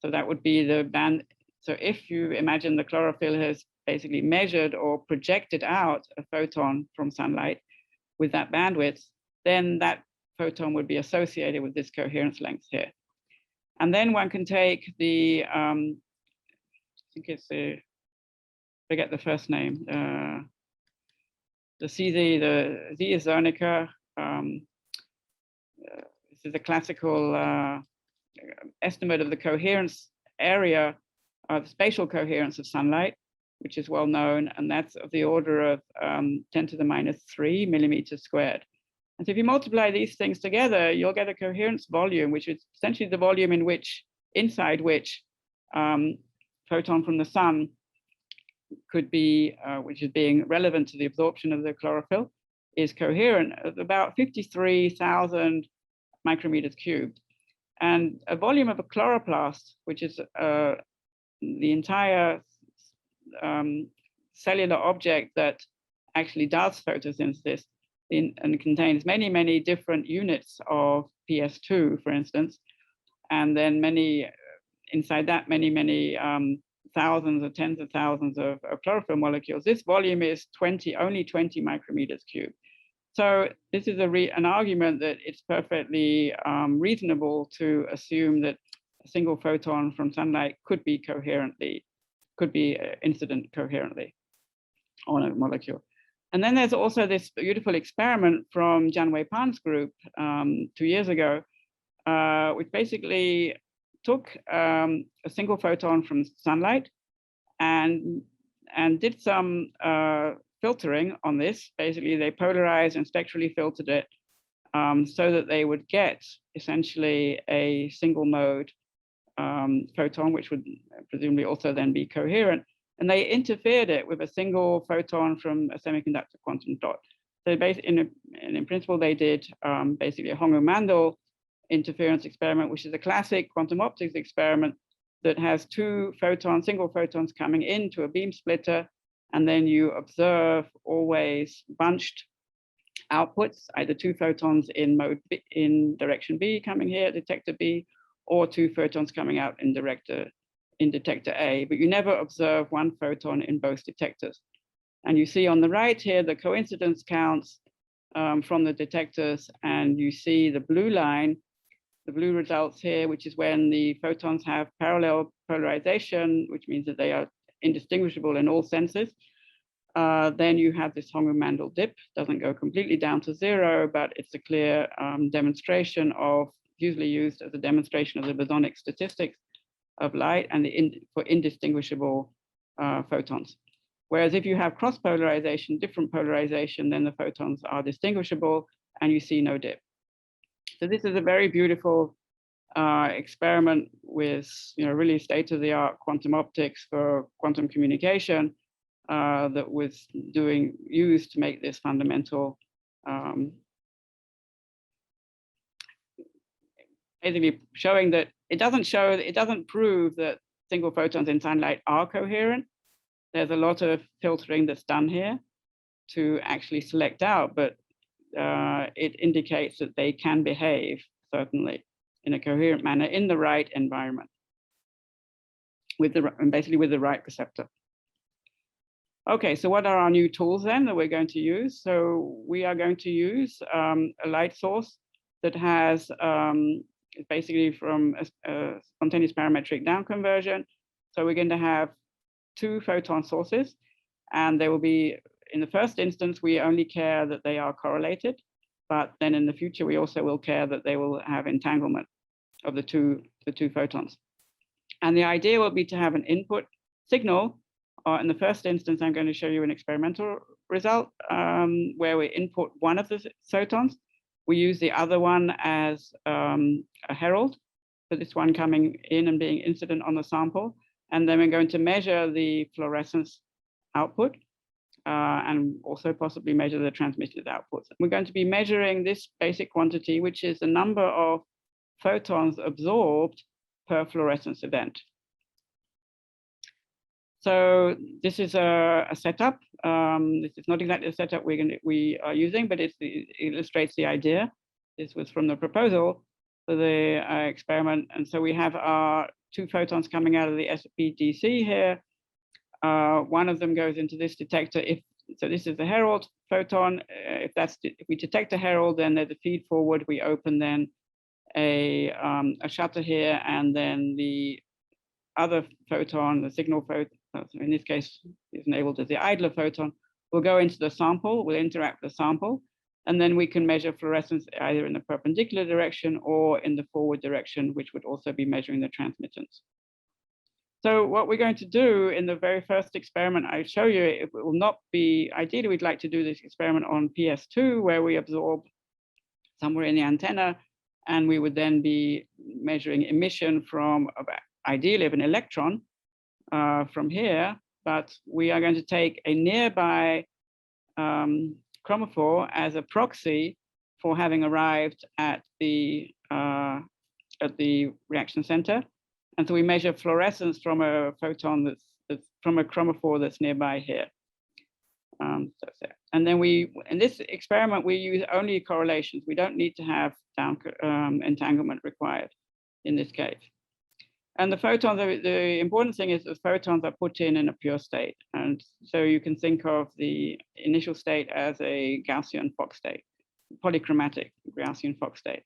Speaker 2: So that would be the band. So if you imagine the chlorophyll has basically measured or projected out a photon from sunlight with that bandwidth, then that photon would be associated with this coherence length here. And then one can take the, I think it's the, forget the first name, the CZ, the Z is Zernica. This is a classical estimate of the coherence area of spatial coherence of sunlight, which is well known, and that's of the order of 10⁻³ millimeters squared. And so if you multiply these things together, you'll get a coherence volume, which is essentially the volume in which, inside which photon from the sun could be, which is being relevant to the absorption of the chlorophyll, is coherent at about 53,000 micrometers cubed. And a volume of a chloroplast, which is the entire cellular object that actually does photosynthesis and contains many, many different units of PS2, for instance, and then many, inside that, many thousands or tens of thousands of chlorophyll molecules. This volume is only 20 micrometers cubed. So this is an argument that it's perfectly reasonable to assume that a single photon from sunlight could be incident coherently on a molecule. And then there's also this beautiful experiment from Jianwei Pan's group 2 years ago, which basically took a single photon from sunlight and did some filtering on this. Basically, they polarized and spectrally filtered it so that they would get essentially a single mode photon, which would presumably also then be coherent. And they interfered it with a single photon from a semiconductor quantum dot. So basically, in principle, they did basically a Hongo-Mandel interference experiment, which is a classic quantum optics experiment that has single photons coming into a beam splitter, and then you observe always bunched outputs, either 2 photons in mode B, in direction B coming here, detector B, or 2 photons coming out in detector A, but you never observe 1 photon in both detectors. And you see on the right here the coincidence counts from the detectors, and you see the blue line, the blue results here, which is when the photons have parallel polarization, which means that they are indistinguishable in all senses. Then you have this Hongo-Mandel dip, doesn't go completely down to 0, but it's a clear demonstration of, usually used as a demonstration of the bosonic statistics of light and for indistinguishable photons. Whereas if you have cross polarization, different polarization, then the photons are distinguishable and you see no dip. So this is a very beautiful experiment with really state-of-the-art quantum optics for quantum communication that was used to make this fundamental, basically showing that it doesn't prove that single photons in sunlight are coherent. There's a lot of filtering that's done here to actually select out, but it indicates that they can behave certainly in a coherent manner in the right environment, basically with the right receptor. Okay, so what are our new tools then that we're going to use? So we are going to use a light source that has basically from a spontaneous parametric down conversion. So we're going to have 2 photon sources, and they will be, in the first instance, we only care that they are correlated, but then in the future, we also will care that they will have entanglement of the two photons. And the idea will be to have an input signal. In the first instance, I'm going to show you an experimental result where we input one of the photons. We use the other one as a herald for this one coming in and being incident on the sample. And then we're going to measure the fluorescence output and also possibly measure the transmitted outputs. We're going to be measuring this basic quantity, which is the number of photons absorbed per fluorescence event. So this is a setup. This is not exactly the setup we are using, but it illustrates the idea. This was from the proposal for the experiment. And so we have our 2 photons coming out of the SPDC here. One of them goes into this detector. So this is the herald photon. If we detect a herald, then there's a feed forward. We open then a shutter here, and then the other photon, the signal photon, in this case is enabled as the idler photon, will go into the sample, will interact with the sample, and then we can measure fluorescence either in the perpendicular direction or in the forward direction, which would also be measuring the transmittance. So what we're going to do in the very first experiment I show you, it will not be, ideally we'd like to do this experiment on PS2, where we absorb somewhere in the antenna, and we would then be measuring emission from, ideally, of an electron from here, but we are going to take a nearby chromophore as a proxy for having arrived at the reaction center. And so we measure fluorescence from a photon that's from a chromophore that's nearby here. And then in this experiment, we use only correlations. We don't need to have entanglement required in this case. And the photons, the important thing is the photons are put in a pure state. And so you can think of the initial state as a Gaussian Fock state, polychromatic Gaussian Fock state.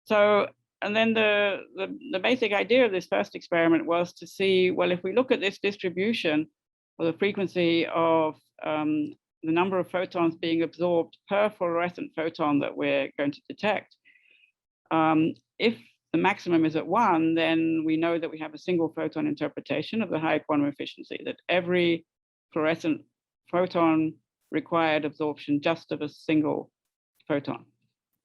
Speaker 2: So, and then the basic idea of this first experiment was to see, well, if we look at this distribution, or the frequency of the number of photons being absorbed per fluorescent photon that we're going to detect, if the maximum is at 1, then we know that we have a single photon interpretation of the high quantum efficiency, that every fluorescent photon required absorption just of a single photon.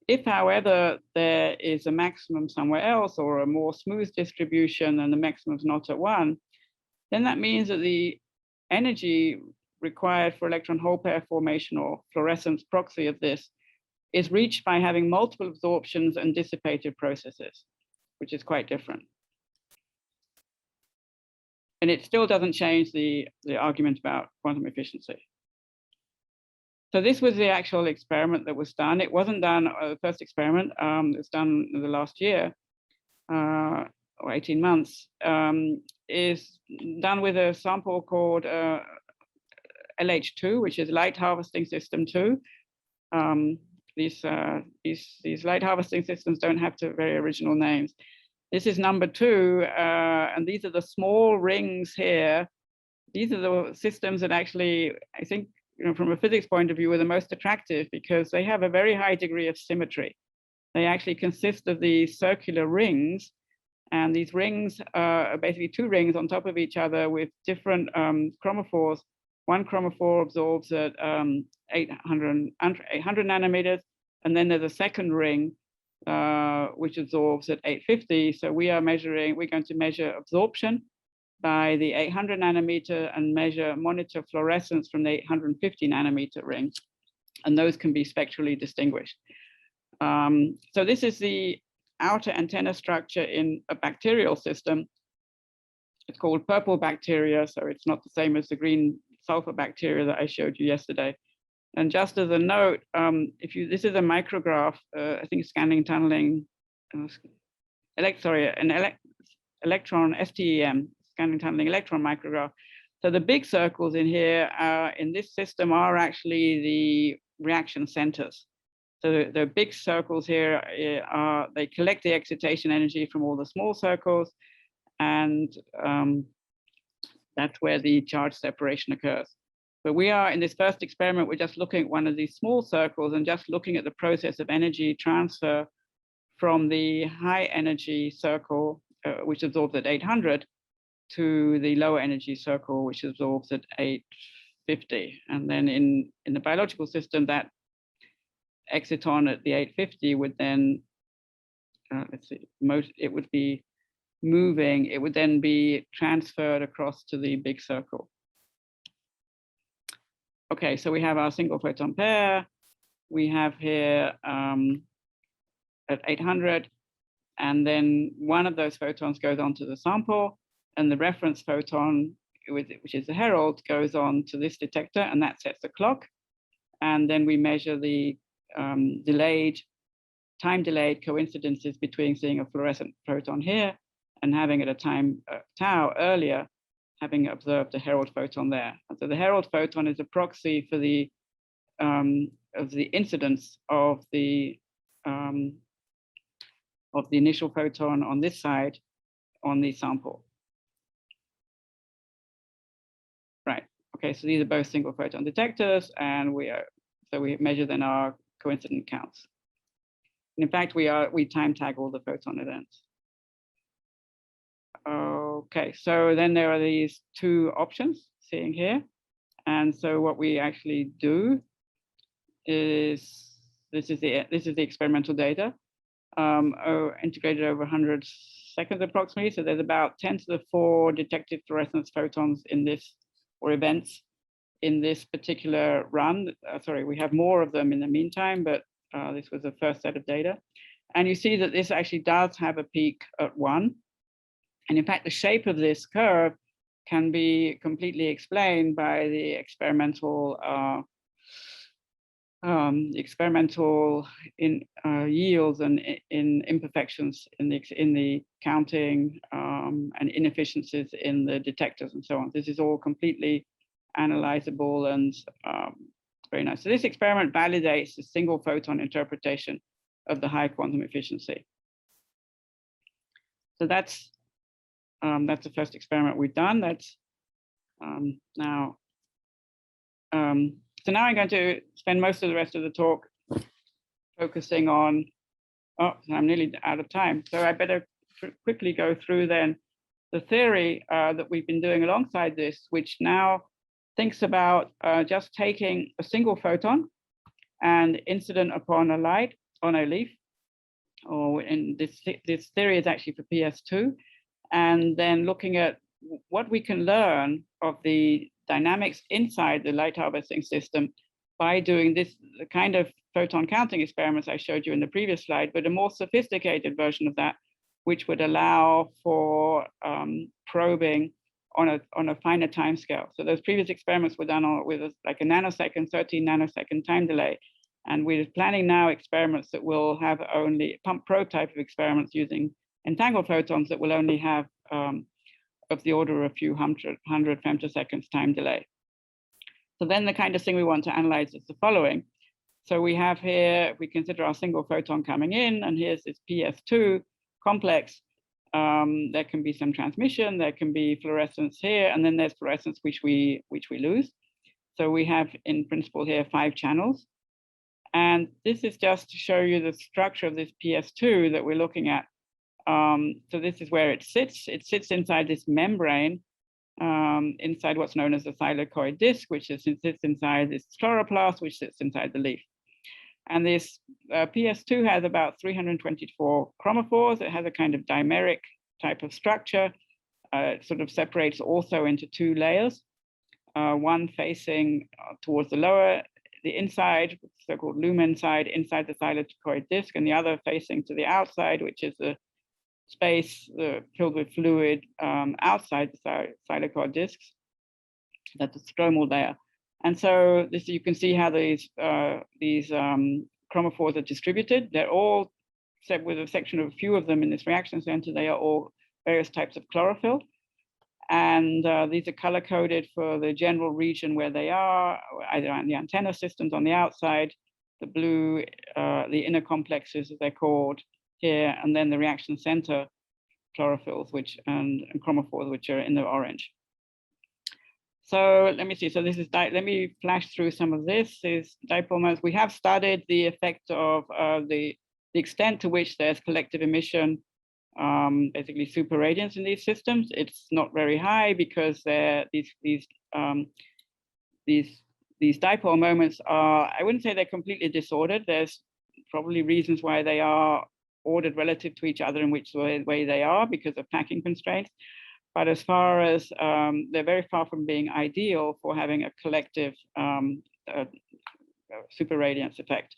Speaker 2: If, however, there is a maximum somewhere else or a more smooth distribution and the maximum is not at 1, then that means that the energy required for electron hole pair formation or fluorescence proxy of this is reached by having multiple absorptions and dissipated processes, which is quite different. And it still doesn't change the argument about quantum efficiency. So this was the actual experiment that was done. It wasn't done, the first experiment, it was done in the last year, or 18 months, is done with a sample called LH2, which is Light Harvesting System 2. These light harvesting systems don't have very original names. This is number 2, and these are the small rings here. These are the systems that actually, I think, from a physics point of view, are the most attractive because they have a very high degree of symmetry. They actually consist of these circular rings, and these rings are basically 2 rings on top of each other with different chromophores. One chromophore absorbs at 800 nanometers, and then there's a second ring which absorbs at 850. So we're going to measure absorption by the 800 nanometer and monitor fluorescence from the 850 nanometer ring, and those can be spectrally distinguished. So this is the outer antenna structure in a bacterial system. It's called purple bacteria, so it's not the same as the green sulfur bacteria that I showed you yesterday. And just as a note, this is a micrograph, I think scanning tunneling, electron STEM, scanning tunneling electron micrograph. So the big circles in here in this system are actually the reaction centers. So the big circles here they collect the excitation energy from all the small circles, and that's where the charge separation occurs. But we are, in this first experiment, we're just looking at one of these small circles and just looking at the process of energy transfer from the high energy circle, which absorbs at 800, to the lower energy circle, which absorbs at 850. And then in the biological system, that exciton at the 850 would then, it would be moving, it would then be transferred across to the big circle. Okay, so we have our single photon pair. We have here at 800, and then one of those photons goes onto the sample, and the reference photon, which is the herald, goes on to this detector, and that sets the clock. And then we measure the time-delayed coincidences between seeing a fluorescent photon here and having at a time tau earlier having observed the Herald photon there. And so the Herald photon is a proxy for the incidence of the initial photon on this side on the sample. Right. Okay. So these are both single photon detectors, and we measure then our coincident counts. And in fact, we time tag all the photon events. Okay. So then there are these two options seeing here, and so what we actually do is this is the experimental data. Integrated over 100 seconds approximately. So there's about 10 to the 4 detected fluorescence photons in this, or events in this particular run. Sorry, we have more of them in the meantime, but this was the first set of data. And you see that this actually does have a peak at 1. And in fact, the shape of this curve can be completely explained by the experimental yields and in imperfections in the counting and inefficiencies in the detectors and so on. This is all completely analyzable and very nice. So this experiment validates the single photon interpretation of the high quantum efficiency. So that's the first experiment we've done. That's now. So now I'm going to spend most of the rest of the talk focusing on, I'm nearly out of time. So I better quickly go through then the theory that we've been doing alongside this, which now thinks about just taking a single photon and incident upon a light on a leaf, or in this theory is actually for PS2, and then looking at what we can learn of the dynamics inside the light harvesting system by doing the kind of photon counting experiments I showed you in the previous slide, but a more sophisticated version of that, which would allow for probing on a finer time scale. So those previous experiments were done with like a nanosecond, 13 nanosecond time delay. And we're planning now experiments that will have only pump probe type of experiments using entangled photons that will only have of the order of a few hundred femtoseconds time delay. So then the kind of thing we want to analyze is the following. So we have here, we consider our single photon coming in, and here's this PS2 complex. There can be some transmission, there can be fluorescence here, and then there's fluorescence which we lose. So we have in principle here 5 channels. And this is just to show you the structure of this PS2 that we're looking at. So this is where it sits. It sits inside this membrane, inside what's known as the thylakoid disc, which sits inside this chloroplast, which sits inside the leaf. And this PS2 has about 324 chromophores. It has a kind of dimeric type of structure. It sort of separates also into 2 layers, one facing towards the inside, so-called lumen side, inside the thylakoid disc, and the other facing to the outside, which is the space filled with fluid outside the thylakoid discs. That's the stromal layer. And so this, you can see how these chromophores are distributed. They're all, except with a section of a few of them in this reaction center, they are all various types of chlorophyll. And these are color coded for the general region where they are, either on the antenna systems on the outside, the blue, the inner complexes as they're called here, and then the reaction center chlorophylls, and chromophores, which are in the orange. So let me see. So this is, let me flash through some of this. Is dipole moments. We have studied the effect of the extent to which there's collective emission, basically super radiance in these systems. It's not very high because these dipole moments are, I wouldn't say they're completely disordered. There's probably reasons why they are ordered relative to each other in which way they are because of packing constraints. But as far as they're very far from being ideal for having a collective super radiance effect.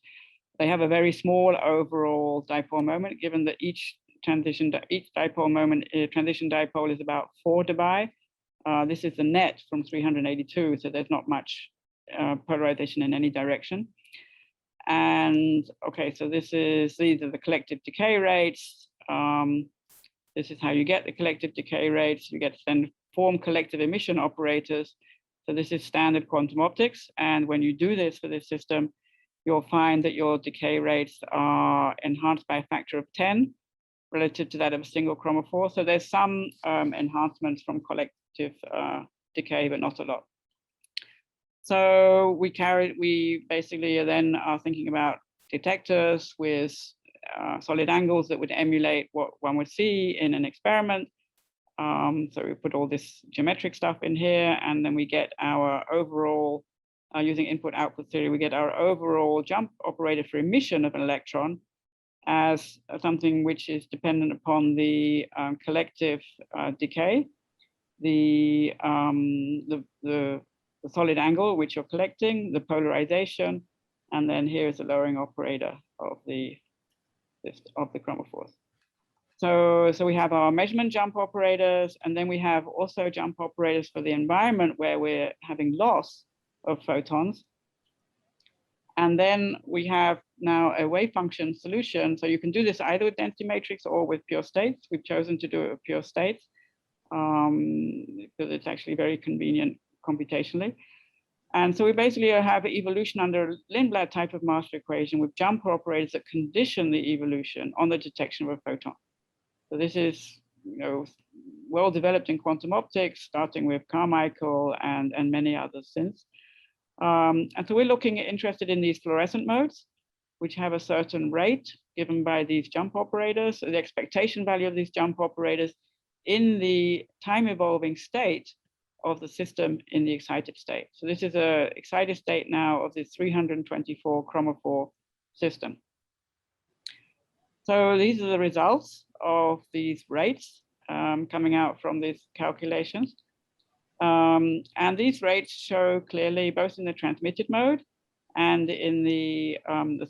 Speaker 2: They have a very small overall dipole moment, given that each dipole moment, transition dipole is about 4 dBi. This is the net from 382, so there's not much polarization in any direction. And okay, so these are the collective decay rates. This is how you get the collective decay rates. You get then form collective emission operators. So this is standard quantum optics. And when you do this for this system, you'll find that your decay rates are enhanced by a factor of 10 relative to that of a single chromophore. So there's some enhancements from collective decay, but not a lot. So we basically then are thinking about detectors with solid angles that would emulate what one would see in an experiment. So we put all this geometric stuff in here, and then we get our overall, using input-output theory, we get our overall jump operator for emission of an electron as something which is dependent upon the collective decay, the solid angle which you're collecting, the polarization, and then here is the lowering operator of the chromophores. So we have our measurement jump operators, and then we have also jump operators for the environment where we're having loss of photons. And then we have now a wave function solution. So you can do this either with density matrix or with pure states. We've chosen to do it with pure states because it's actually very convenient computationally. And so we basically have evolution under Lindblad type of master equation with jumper operators that condition the evolution on the detection of a photon. So this is, well developed in quantum optics, starting with Carmichael and many others since. And so we're interested in these fluorescent modes, which have a certain rate given by these jump operators, so the expectation value of these jump operators in the time evolving state of the system in the excited state. So this is an excited state now of this 324 chromophore system. So these are the results of these rates coming out from these calculations. And these rates show clearly both in the transmitted mode and in the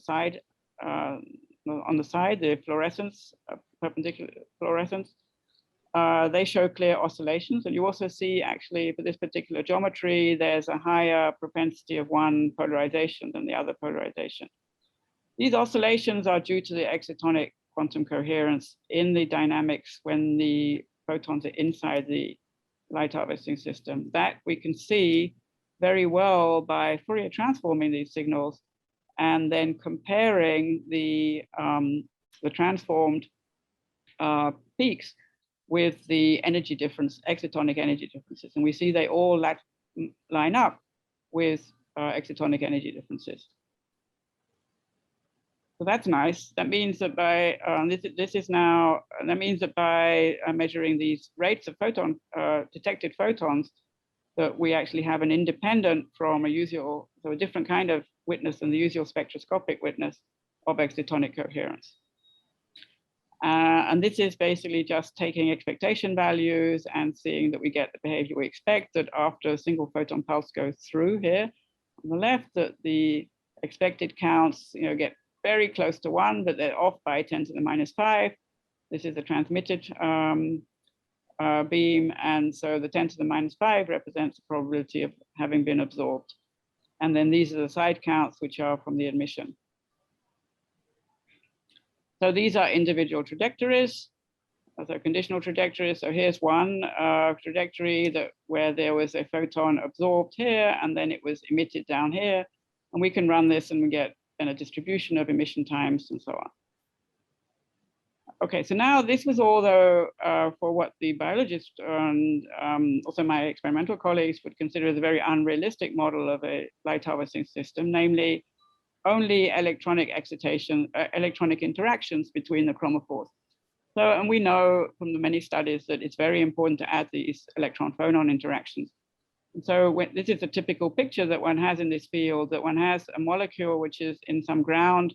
Speaker 2: side, on the side, the fluorescence, perpendicular fluorescence, they show clear oscillations. And you also see actually for this particular geometry, there's a higher propensity of one polarization than the other polarization. These oscillations are due to the excitonic quantum coherence in the dynamics when the photons are inside the light harvesting system. That we can see very well by Fourier transforming these signals and then comparing the transformed peaks with the energy difference, excitonic energy differences. And we see they all line up with excitonic energy differences. So that's nice. That means that by that means that by measuring these rates of detected photons, that we actually have an independent from a usual, so a different kind of witness than the usual spectroscopic witness of excitonic coherence. And this is basically just taking expectation values and seeing that we get the behavior we expect, that after a single photon pulse goes through here on the left, that the expected counts get very close to 1, but they're off by 10 to the minus 5. This is a transmitted beam, and so the 10 to the minus 5 represents the probability of having been absorbed. And then these are the side counts, which are from the emission. So these are individual trajectories, so conditional trajectories. So here's one trajectory where there was a photon absorbed here, and then it was emitted down here. And we can run this and we get a distribution of emission times and so on. Okay, so now this was all though for what the biologists and also my experimental colleagues would consider as a very unrealistic model of a light harvesting system, namely only electronic excitation, electronic interactions between the chromophores. So, and we know from the many studies that it's very important to add these electron-phonon interactions. And so this is a typical picture that one has in this field, that one has a molecule which is in some ground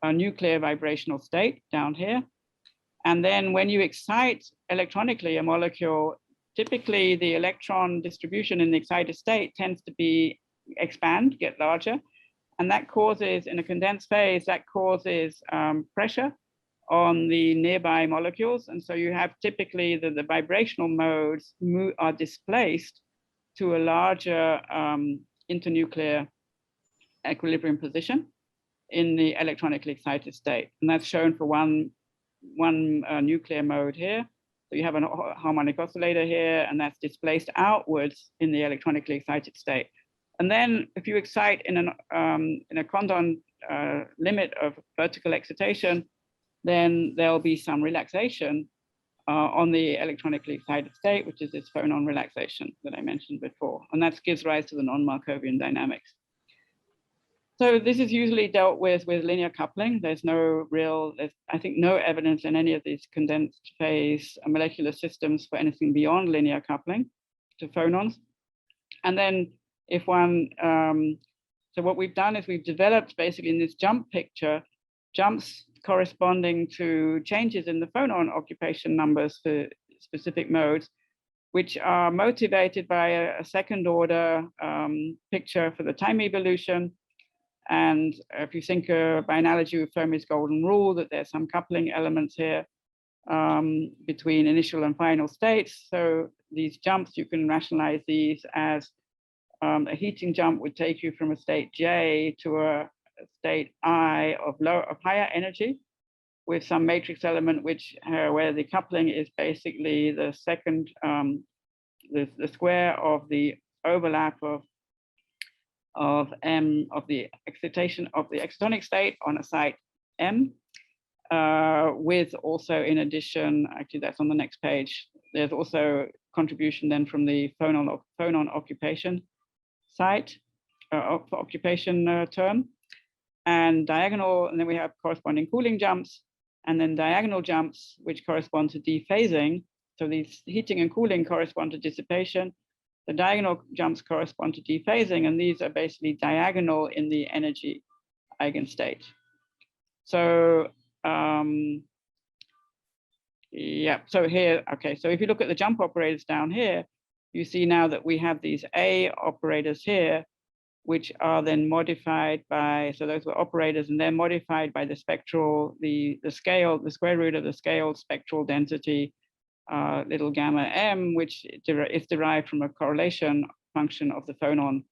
Speaker 2: nuclear vibrational state down here. And then when you excite electronically a molecule, typically the electron distribution in the excited state tends to expand, get larger. And that causes, in a condensed phase, that causes pressure on the nearby molecules. And so you have typically the vibrational modes are displaced to a larger internuclear equilibrium position in the electronically excited state. And that's shown for one nuclear mode here. So you have a harmonic oscillator here, and that's displaced outwards in the electronically excited state. And then if you excite in a quantum limit of vertical excitation, then there'll be some relaxation on the electronically excited state, which is this phonon relaxation that I mentioned before. And that gives rise to the non-Markovian dynamics. So this is usually dealt with linear coupling. There's I think no evidence in any of these condensed phase molecular systems for anything beyond linear coupling to phonons. And then if one, so what we've done is we've developed basically in this jump picture, jumps corresponding to changes in the phonon occupation numbers for specific modes, which are motivated by a second order picture for the time evolution. And if you think by analogy with Fermi's golden rule, that there's some coupling elements here between initial and final states. So these jumps, you can rationalize these as a heating jump would take you from a state J to a state I of higher energy with some matrix element, which where the coupling is basically the second, the square of the overlap of M of the excitation of the excitonic state on a site M, with also in addition, actually that's on the next page, there's also contribution then from the phonon occupation site, occupation term, and diagonal, and then we have corresponding cooling jumps, and then diagonal jumps, which correspond to dephasing. So these heating and cooling correspond to dissipation. The diagonal jumps correspond to dephasing, and these are basically diagonal in the energy eigenstate. So, yeah, so here, okay, so if you look at the jump operators down here, you see now that we have these A operators here, which are then modified by, so those were operators, and they're modified by the spectral, the scale, the square root of the scaled spectral density, little gamma m, which is derived from a correlation function of the phonon,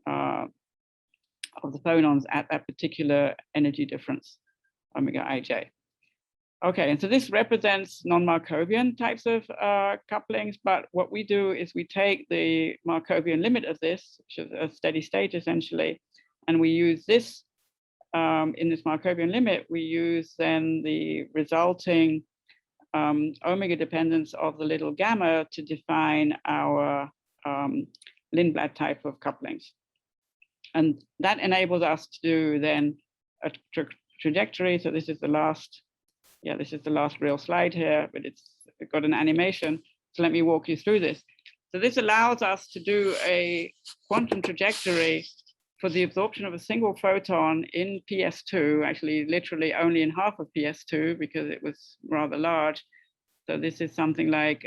Speaker 2: of the phonons at that particular energy difference, omega ij. Okay, and so this represents non-Markovian types of couplings, but what we do is we take the Markovian limit of this, which is a steady state essentially, and we use this, in this Markovian limit, we use then the resulting omega dependence of the little gamma to define our Lindblad type of couplings. And that enables us to do then a trajectory. So this is the last, yeah, this is the last real slide here, but it's got an animation. So let me walk you through this. So this allows us to do a quantum trajectory for the absorption of a single photon in PS2, actually literally only in half of PS2 because it was rather large. So this is something like,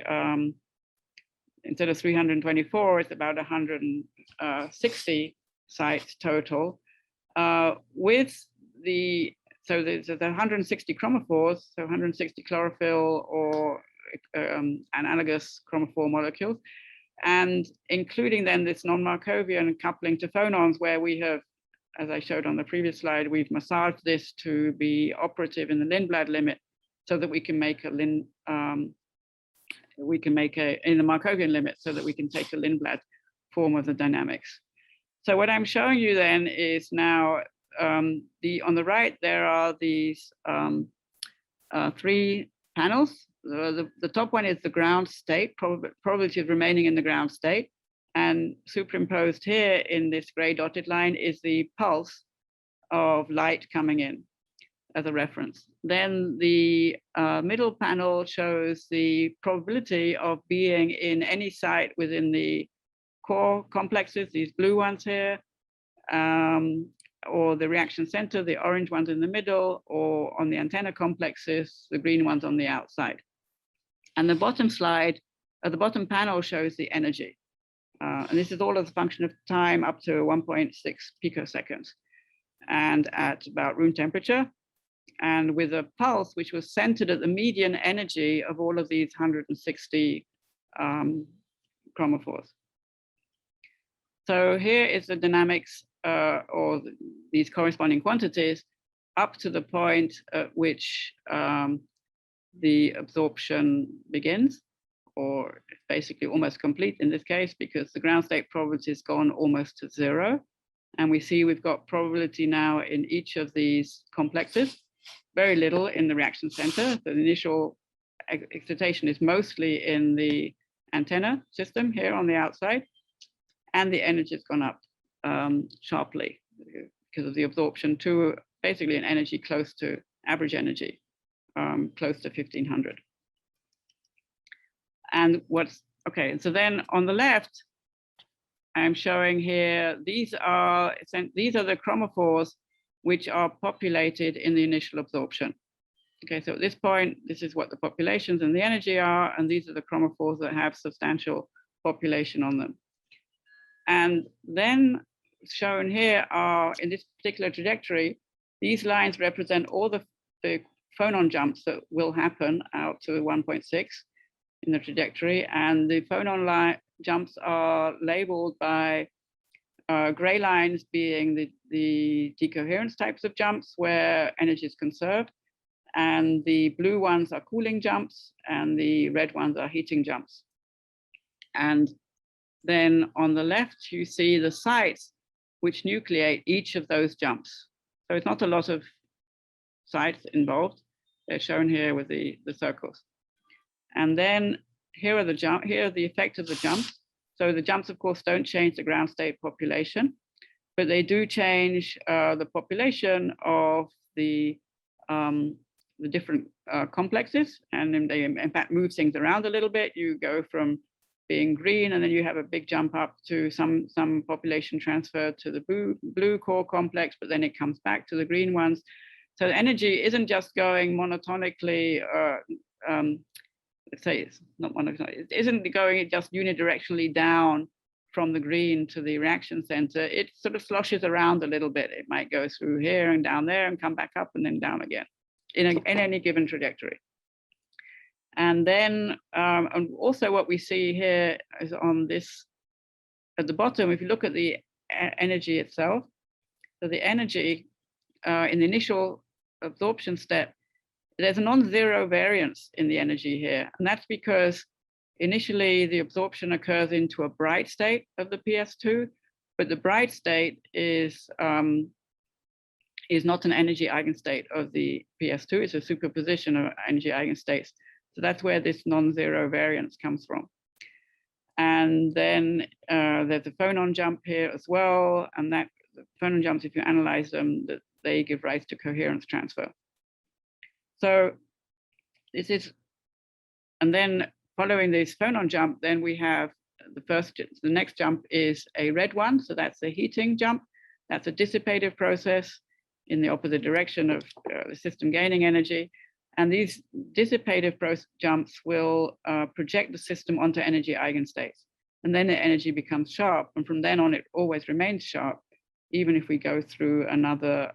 Speaker 2: instead of 324, it's about 160 sites total. With the, so there's 160 chromophores, so 160 chlorophyll or analogous chromophore molecules, and including then this non-Markovian coupling to phonons, where we have, as I showed on the previous slide, we've massaged this to be operative in the Lindblad limit, so that we can make a in the Markovian limit, so that we can take a Lindblad form of the dynamics. So what I'm showing you then is now on the right there are these 3 panels. The top one is the ground state, probability of remaining in the ground state, and superimposed here in this gray dotted line is the pulse of light coming in as a reference. Then the middle panel shows the probability of being in any site within the core complexes, these blue ones here, or the reaction center, the orange ones in the middle, or on the antenna complexes, the green ones on the outside. And the bottom slide, the bottom panel shows the energy. And this is all as a function of time up to 1.6 picoseconds and at about room temperature. And with a pulse, which was centered at the median energy of all of these 160 chromophores. So here is the dynamics or these corresponding quantities up to the point at which the absorption begins, or it's basically almost complete in this case, because the ground state probability has gone almost to 0. And we see we've got probability now in each of these complexes, very little in the reaction center. The initial excitation is mostly in the antenna system here on the outside, and the energy has gone up sharply because of the absorption to basically an energy close to average energy, close to 1500. And what's, okay, so then on the left, I'm showing here, these are the chromophores which are populated in the initial absorption. Okay, so at this point, this is what the populations and the energy are, and these are the chromophores that have substantial population on them. And then shown here are, in this particular trajectory, these lines represent all the phonon jumps that will happen out to 1.6 in the trajectory, and the phonon line jumps are labeled by gray lines being the decoherence types of jumps where energy is conserved, and the blue ones are cooling jumps, and the red ones are heating jumps. And then on the left, you see the sites which nucleate each of those jumps. So it's not a lot of sites involved. They're shown here with the circles. And then here are the effect of the jumps. So the jumps, of course, don't change the ground state population, but they do change the population of the different complexes, and then they in fact move things around a little bit. You go from being green, and then you have a big jump up to some population transfer to the blue core complex, but then it comes back to the green ones. So the energy isn't just going monotonically, let's say it's not monotonic, it isn't going just unidirectionally down from the green to the reaction center. It sort of sloshes around a little bit. It might go through here and down there and come back up and then down again in any given trajectory. And then and also what we see here is on this, at the bottom, if you look at the energy itself, so the energy in the initial absorption step, there's a non-zero variance in the energy here. And that's because initially the absorption occurs into a bright state of the PS2, but the bright state is not an energy eigenstate of the PS2, it's a superposition of energy eigenstates. So that's where this non-zero variance comes from. And then there's a phonon jump here as well. And that the phonon jumps, if you analyze them, that they give rise to coherence transfer. So this is, and then following this phonon jump, then we have the next jump is a red one. So that's the heating jump. That's a dissipative process in the opposite direction of the system gaining energy. And these dissipative jumps will project the system onto energy eigenstates. And then the energy becomes sharp. And from then on, it always remains sharp, even if we go through another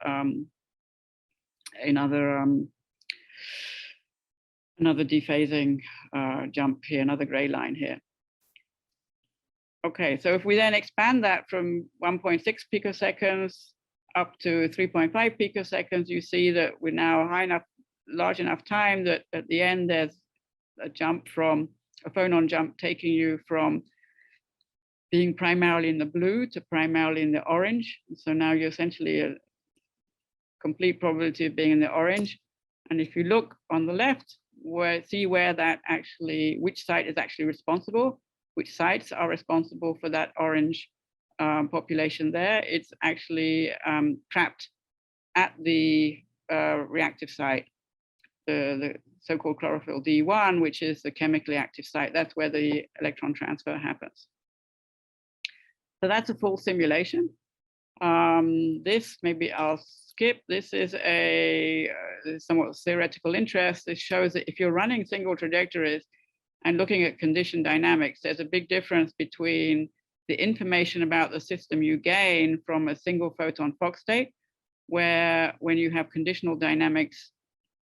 Speaker 2: dephasing jump here, another gray line here. Okay, so if we then expand that from 1.6 picoseconds up to 3.5 picoseconds, you see that we're now large enough time that at the end there's a jump from a phonon jump taking you from being primarily in the blue to primarily in the orange. And so now you're essentially a complete probability of being in the orange. And if you look on the left, see where that actually, which site is actually responsible, which sites are responsible for that orange population there. It's actually trapped at the reactive site, the so-called chlorophyll D1, which is the chemically active site. That's where the electron transfer happens. So that's a full simulation. This, maybe I'll skip. This is a somewhat theoretical interest. This shows that if you're running single trajectories and looking at condition dynamics, there's a big difference between the information about the system you gain from a single photon Fock state, where when you have conditional dynamics,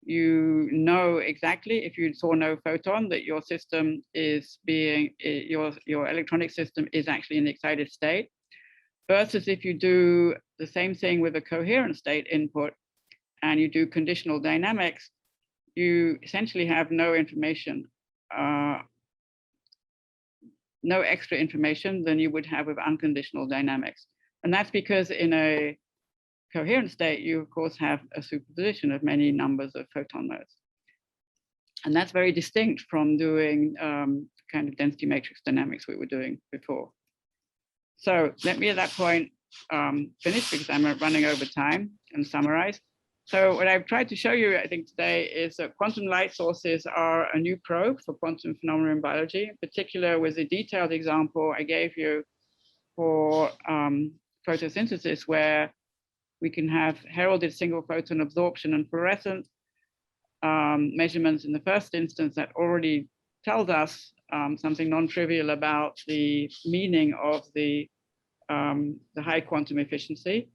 Speaker 2: you know exactly, if you saw no photon, that your system is being, your electronic system is actually in the excited state, versus if you do the same thing with a coherent state input and you do conditional dynamics, you essentially have no information, no extra information than you would have with unconditional dynamics. And that's because in a coherent state, you of course have a superposition of many numbers of photon modes. And that's very distinct from doing kind of density matrix dynamics we were doing before. So let me at that point finish, because I'm running over time, and summarize. So what I've tried to show you, I think, today is that quantum light sources are a new probe for quantum phenomena in biology, in particular with the detailed example I gave you for photosynthesis, where we can have heralded single photon absorption and fluorescence measurements in the first instance that already tells us something non-trivial about the meaning of the high quantum efficiency.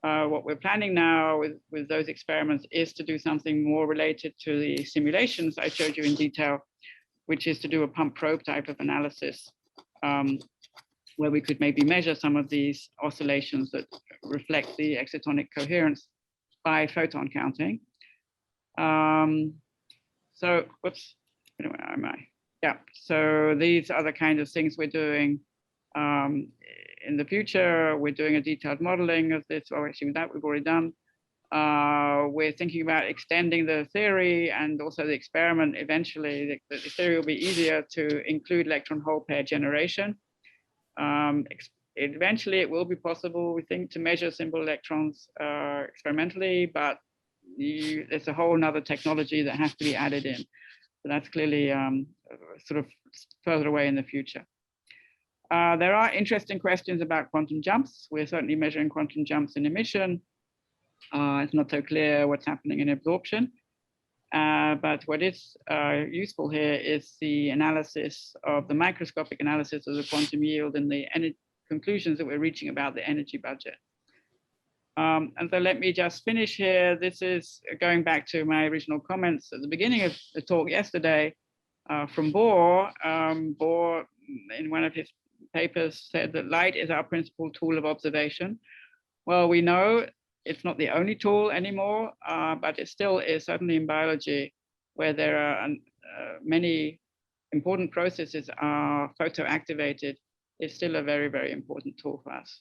Speaker 2: What we're planning now with those experiments is to do something more related to the simulations I showed you in detail, which is to do a pump probe type of analysis, where we could maybe measure some of these oscillations that reflect the excitonic coherence by photon counting. So, whoops, where am I? Yeah, so these are the kind of things we're doing in the future. We're doing a detailed modeling of this, or actually that we've already done. We're thinking about extending the theory and also the experiment. Eventually, the theory will be easier to include electron hole pair generation. Eventually, it will be possible, we think, to measure simple electrons experimentally, but there's a whole nother technology that has to be added in. So that's clearly sort of further away in the future. There are interesting questions about quantum jumps. We're certainly measuring quantum jumps in emission. It's not so clear what's happening in absorption. But what is useful here is the analysis of the microscopic analysis of the quantum yield and the conclusions that we're reaching about the energy budget. And so let me just finish here. This is going back to my original comments at the beginning of the talk yesterday from Bohr. Bohr, in one of his papers, said that light is our principal tool of observation. Well, we know it's not the only tool anymore, but it still is, certainly in biology, where there are many important processes are photoactivated. It's still a very, very important tool for us.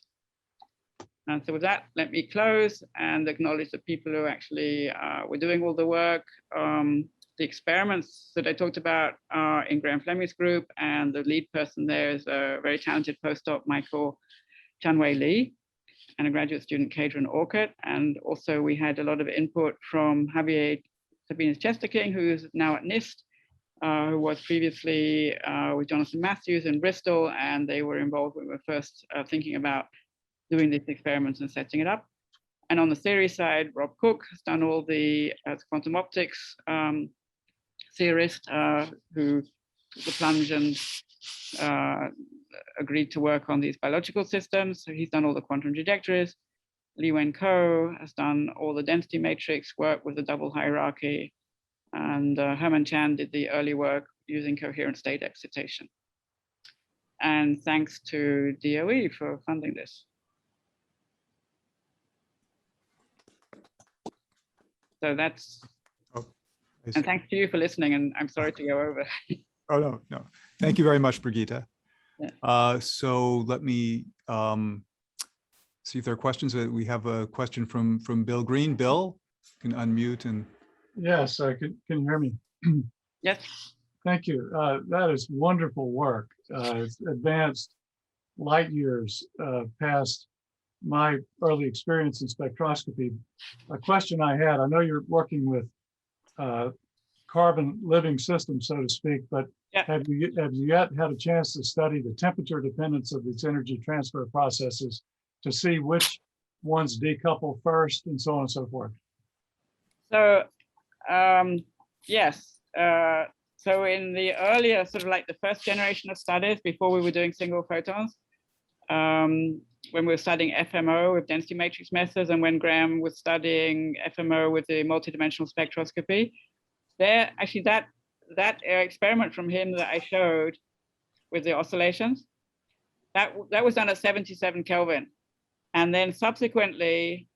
Speaker 2: And so with that, let me close and acknowledge the people who actually were doing all the work. The experiments that I talked about are in Graham Fleming's group, and the lead person there is a very talented postdoc, Michael Whaley, and a graduate student, Kadron Orcutt. And also we had a lot of input from Javier Sabines-Chesterking, who's now at NIST, who was previously with Jonathan Matthews in Bristol, and they were involved when we were first thinking about doing these experiments and setting it up. And on the theory side, Rob Cook has done all the quantum optics theorist who took the plunge and agreed to work on these biological systems. So he's done all the quantum trajectories. Li Wen Ko has done all the density matrix work with the double hierarchy. And Herman Chan did the early work using coherent state excitation. And thanks to DOE for funding this. So that's, and thanks to you for listening, and I'm sorry to go over.
Speaker 1: Oh, no. Thank you very much, Birgitta.
Speaker 2: Yeah.
Speaker 1: So let me see if there are questions. We have a question from Bill Green. Bill, you can unmute and.
Speaker 3: Yes, can you hear me?
Speaker 2: Yes.
Speaker 3: Thank you. That is wonderful work. It's advanced light years past my early experience in spectroscopy. A question I had, I know you're working with carbon living systems, so to speak, but
Speaker 2: yeah.
Speaker 3: have you yet had a chance to study the temperature dependence of these energy transfer processes to see which ones decouple first and so on and so forth?
Speaker 2: So yes. So in the earlier, sort of like the first generation of studies before we were doing single photons, when we were studying FMO with density matrix methods, and when Graham was studying FMO with the multidimensional spectroscopy, there actually that experiment from him that I showed with the oscillations, that was done at 77 Kelvin, and then subsequently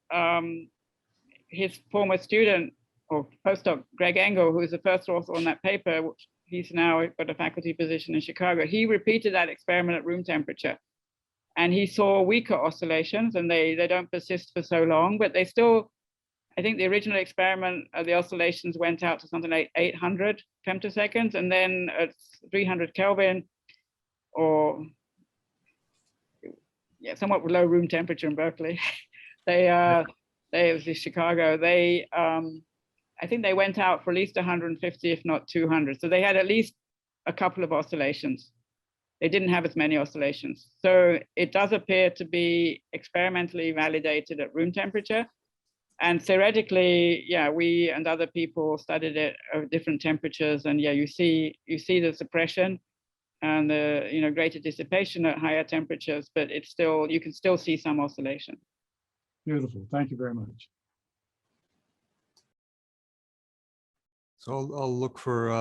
Speaker 2: his former student or postdoc Greg Engel, who's the first author on that paper, he's now got a faculty position in Chicago. He repeated that experiment at room temperature, and he saw weaker oscillations, and they don't persist for so long, but they still, I think the original experiment, the oscillations went out to something like 800 femtoseconds, and then at 300 Kelvin, or yeah, somewhat below room temperature in Berkeley, it was in Chicago. I think they went out for at least 150, if not 200. So they had at least a couple of oscillations. They didn't have as many oscillations. So it does appear to be experimentally validated at room temperature. And theoretically, yeah, we and other people studied it at different temperatures. And yeah, you see the suppression and the greater dissipation at higher temperatures, but it's still, you can still see some oscillation.
Speaker 3: Beautiful. Thank you very much.
Speaker 1: So I'll look for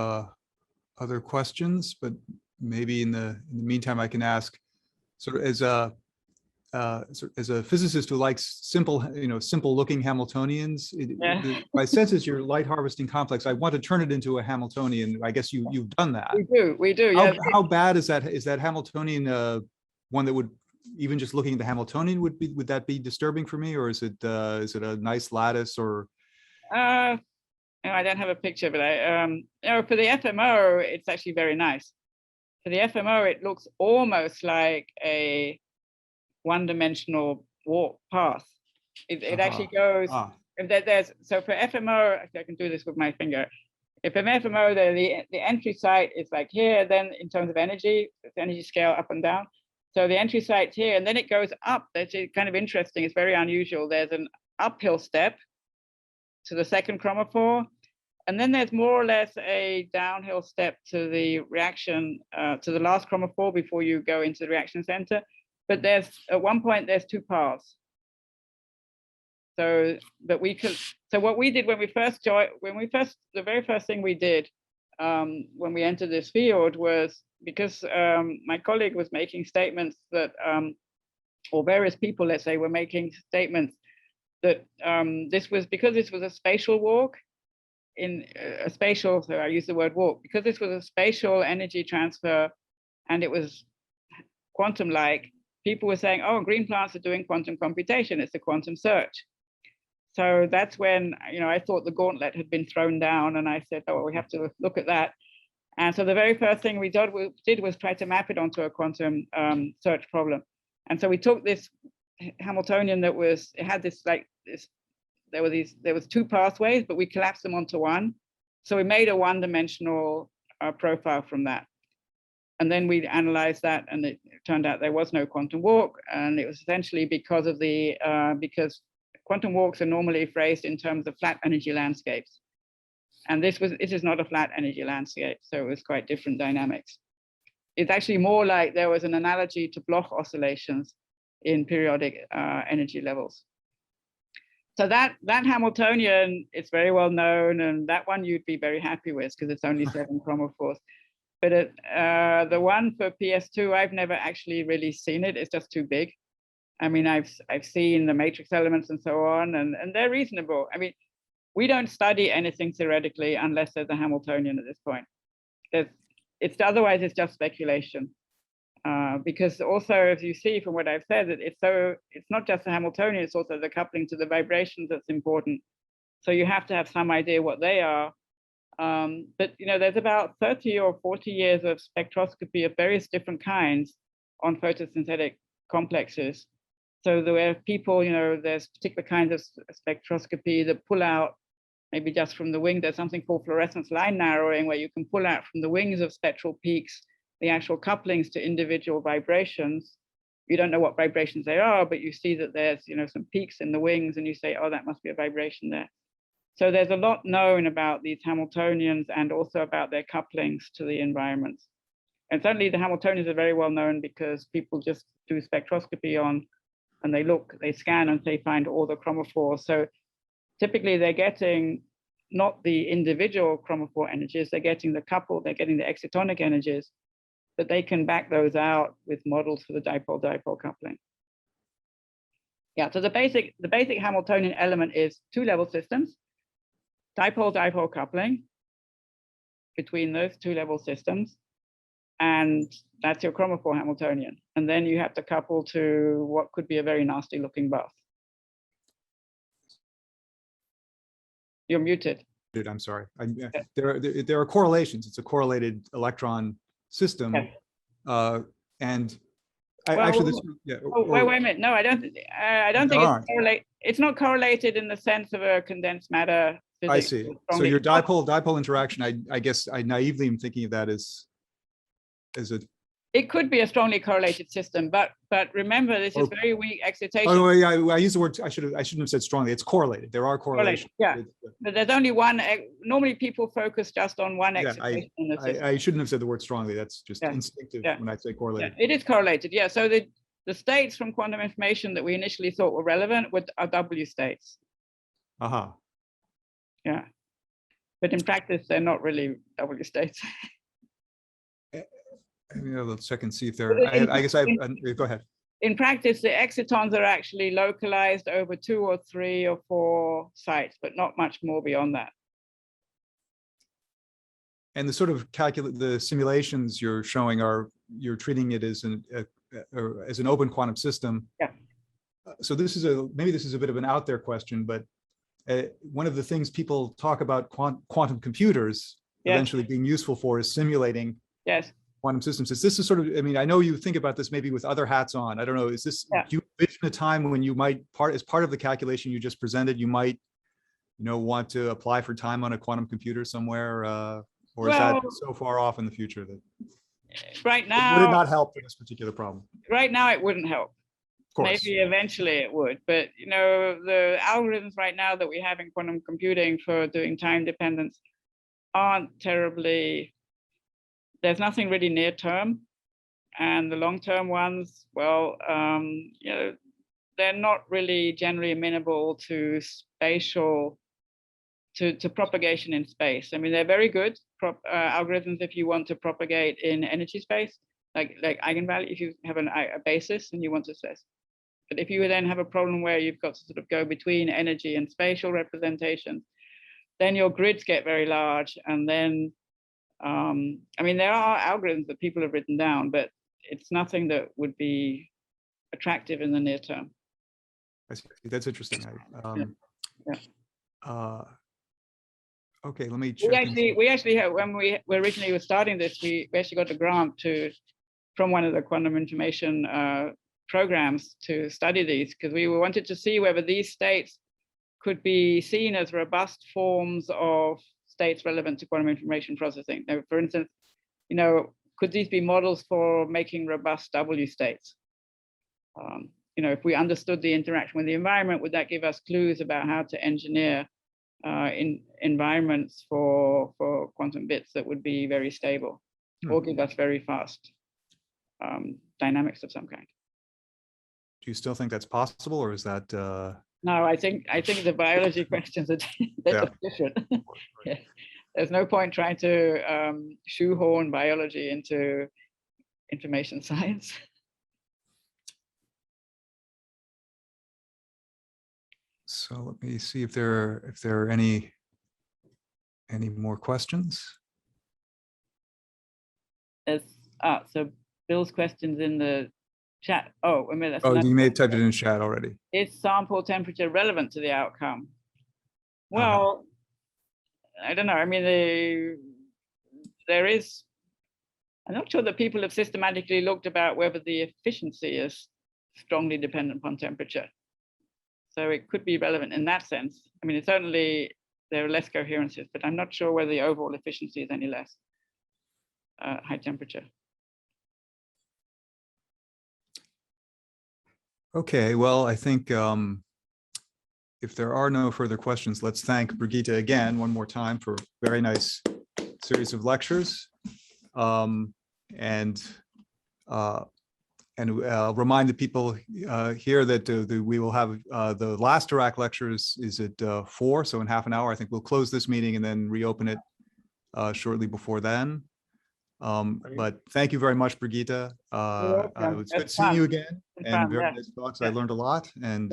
Speaker 1: other questions, but maybe in the meantime, I can ask, sort of as a physicist who likes simple looking Hamiltonians, my sense is your light harvesting complex, I want to turn it into a Hamiltonian. I guess you've done that.
Speaker 2: We do.
Speaker 1: How,
Speaker 2: Yeah.
Speaker 1: how bad is that? Is that Hamiltonian one that would, even just looking at the Hamiltonian, would that be disturbing for me, or is it a nice lattice, or?
Speaker 2: I don't have a picture, but for the FMO, it's actually very nice. For the FMO, it looks almost like a one-dimensional walk path. It actually goes. So for FMO, I can do this with my finger. If an FMO, the entry site is like here, then in terms of energy, it's energy scale up and down. So the entry site's here, and then it goes up. That's kind of interesting. It's very unusual. There's an uphill step to the second chromophore, and then there's more or less a downhill step to the reaction, to the last chromophore before you go into the reaction center. But there's, at one point, there's two paths. So that we could, so what we did when we first joined, the very first thing we did when we entered this field was, because my colleague was making statements that, or various people, let's say, were making statements that because this was a spatial walk, so I use the word walk, because this was a spatial energy transfer and it was quantum-like, people were saying, oh, green plants are doing quantum computation, it's a quantum search. So that's when, I thought the gauntlet had been thrown down, and I said, oh, well, we have to look at that. And so the very first thing we did was try to map it onto a quantum search problem. And so we took this Hamiltonian that was, it had this, like this, there was two pathways, but we collapsed them onto one. So we made a one-dimensional profile from that. And then we analyzed that, and it turned out there was no quantum walk. And it was essentially because of because quantum walks are normally phrased in terms of flat energy landscapes. And this is not a flat energy landscape, so it was quite different dynamics. It's actually more like there was an analogy to Bloch oscillations in periodic energy levels. So that Hamiltonian, it's very well known, and that one you'd be very happy with because it's only 7 chromophores. But the one for PS2, I've never actually really seen it. It's just too big. I mean, I've seen the matrix elements and so on, and they're reasonable. I mean, we don't study anything theoretically unless there's a Hamiltonian at this point. Otherwise it's just speculation. Because also, as you see from what I've said, it's not just the Hamiltonian, it's also the coupling to the vibrations that's important. So you have to have some idea what they are. But there's about 30 or 40 years of spectroscopy of various different kinds on photosynthetic complexes. So there are people, there's particular kinds of spectroscopy that pull out maybe just from the wing. There's something called fluorescence line narrowing, where you can pull out from the wings of spectral peaks the actual couplings to individual vibrations. You don't know what vibrations they are, but you see that there's some peaks in the wings, and you say, oh, that must be a vibration there. So there's a lot known about these Hamiltonians and also about their couplings to the environments. And certainly the Hamiltonians are very well known because people just do spectroscopy on, and they scan and they find all the chromophores. So typically they're getting not the individual chromophore energies, they're getting the couple, they're getting the excitonic energies, but they can back those out with models for the dipole-dipole coupling. Yeah, so the basic Hamiltonian element is 2-level systems. dipole-dipole coupling between those two level systems. And that's your chromophore Hamiltonian. And then you have to couple to what could be a very nasty looking bath. You're muted.
Speaker 1: I'm sorry. There are correlations. It's a correlated electron system.
Speaker 2: Yes.
Speaker 1: And
Speaker 2: Well, wait a minute. No, I don't think it's correlated. It's not correlated in the sense of a condensed matter physics.
Speaker 1: I see. So your dipole interaction, I guess I naively am thinking of that as a.
Speaker 2: It could be a strongly correlated system, but remember, this is very weak excitation.
Speaker 1: Oh yeah, I used the word. I shouldn't have said strongly. It's correlated. There are correlations.
Speaker 2: Yeah, but there's only one. Normally, people focus just on one excitation.
Speaker 1: I shouldn't have said the word strongly. That's just instinctive when I say correlated.
Speaker 2: Yeah, it is correlated. Yeah. So the states from quantum information that we initially thought were relevant are W states.
Speaker 1: Aha.
Speaker 2: Yeah, but in practice, they're not really W states.
Speaker 1: Let's check and see if they're. Go ahead.
Speaker 2: In practice, the excitons are actually localized over 2 or 3 or 4 sites, but not much more beyond that.
Speaker 1: And the sort of the simulations you're showing you're treating it as an open quantum system.
Speaker 2: Yeah.
Speaker 1: So maybe this is a bit of an out there question, but one of the things people talk about quantum computers eventually being useful for is simulating.
Speaker 2: Yes.
Speaker 1: Quantum systems. Is this a sort of, I mean, I know you think about this maybe with other hats on. I don't know, is this, do you envision a time when you might, as part of the calculation you just presented, you might, want to apply for time on a quantum computer somewhere, or is that so far off in the future that
Speaker 2: right now,
Speaker 1: would it not help in this particular problem?
Speaker 2: Right now, it wouldn't help. Of course. Maybe eventually it would, but the algorithms right now that we have in quantum computing for doing time dependence aren't terribly. There's nothing really near term, and the long-term ones, well, they're not really generally amenable to spatial, to propagation in space. I mean, they're very good algorithms if you want to propagate in energy space, like eigenvalue, if you have a basis and you want to assess. But if you then have a problem where you've got to sort of go between energy and spatial representations, then your grids get very large, and then I mean, there are algorithms that people have written down, but it's nothing that would be attractive in the near term.
Speaker 1: I see. That's interesting. Okay, let me check.
Speaker 2: We actually have, when we originally were starting this, we actually got a grant from one of the quantum information programs to study these, because we wanted to see whether these states could be seen as robust forms of states relevant to quantum information processing. Now, for instance, could these be models for making robust W states? If we understood the interaction with the environment, would that give us clues about how to engineer environments for quantum bits that would be very stable, or give us very fast dynamics of some kind?
Speaker 1: Do you still think that's possible, or is that?
Speaker 2: No, I think the biology questions are different. Yeah. There's no point trying to shoehorn biology into information science.
Speaker 1: So let me see if there are any more questions.
Speaker 2: So Bill's questions in the chat. Oh, a minute.
Speaker 1: You may have typed it in chat already.
Speaker 2: Is sample temperature relevant to the outcome? Well, I don't know. I mean, there is. I'm not sure that people have systematically looked about whether the efficiency is strongly dependent upon temperature. So it could be relevant in that sense. I mean, certainly there are less coherences, but I'm not sure whether the overall efficiency is any less high temperature.
Speaker 1: Okay, well, I think if there are no further questions, let's thank Birgitta again one more time for a very nice series of lectures. And remind the people here that we will have the last Dirac lectures is at 4, so in half an hour. I think we'll close this meeting and then reopen it shortly before then. But thank you very much, Birgitta. It was good seeing you again, and very nice talks. I learned a lot, and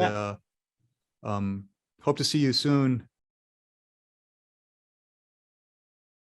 Speaker 1: hope to see you soon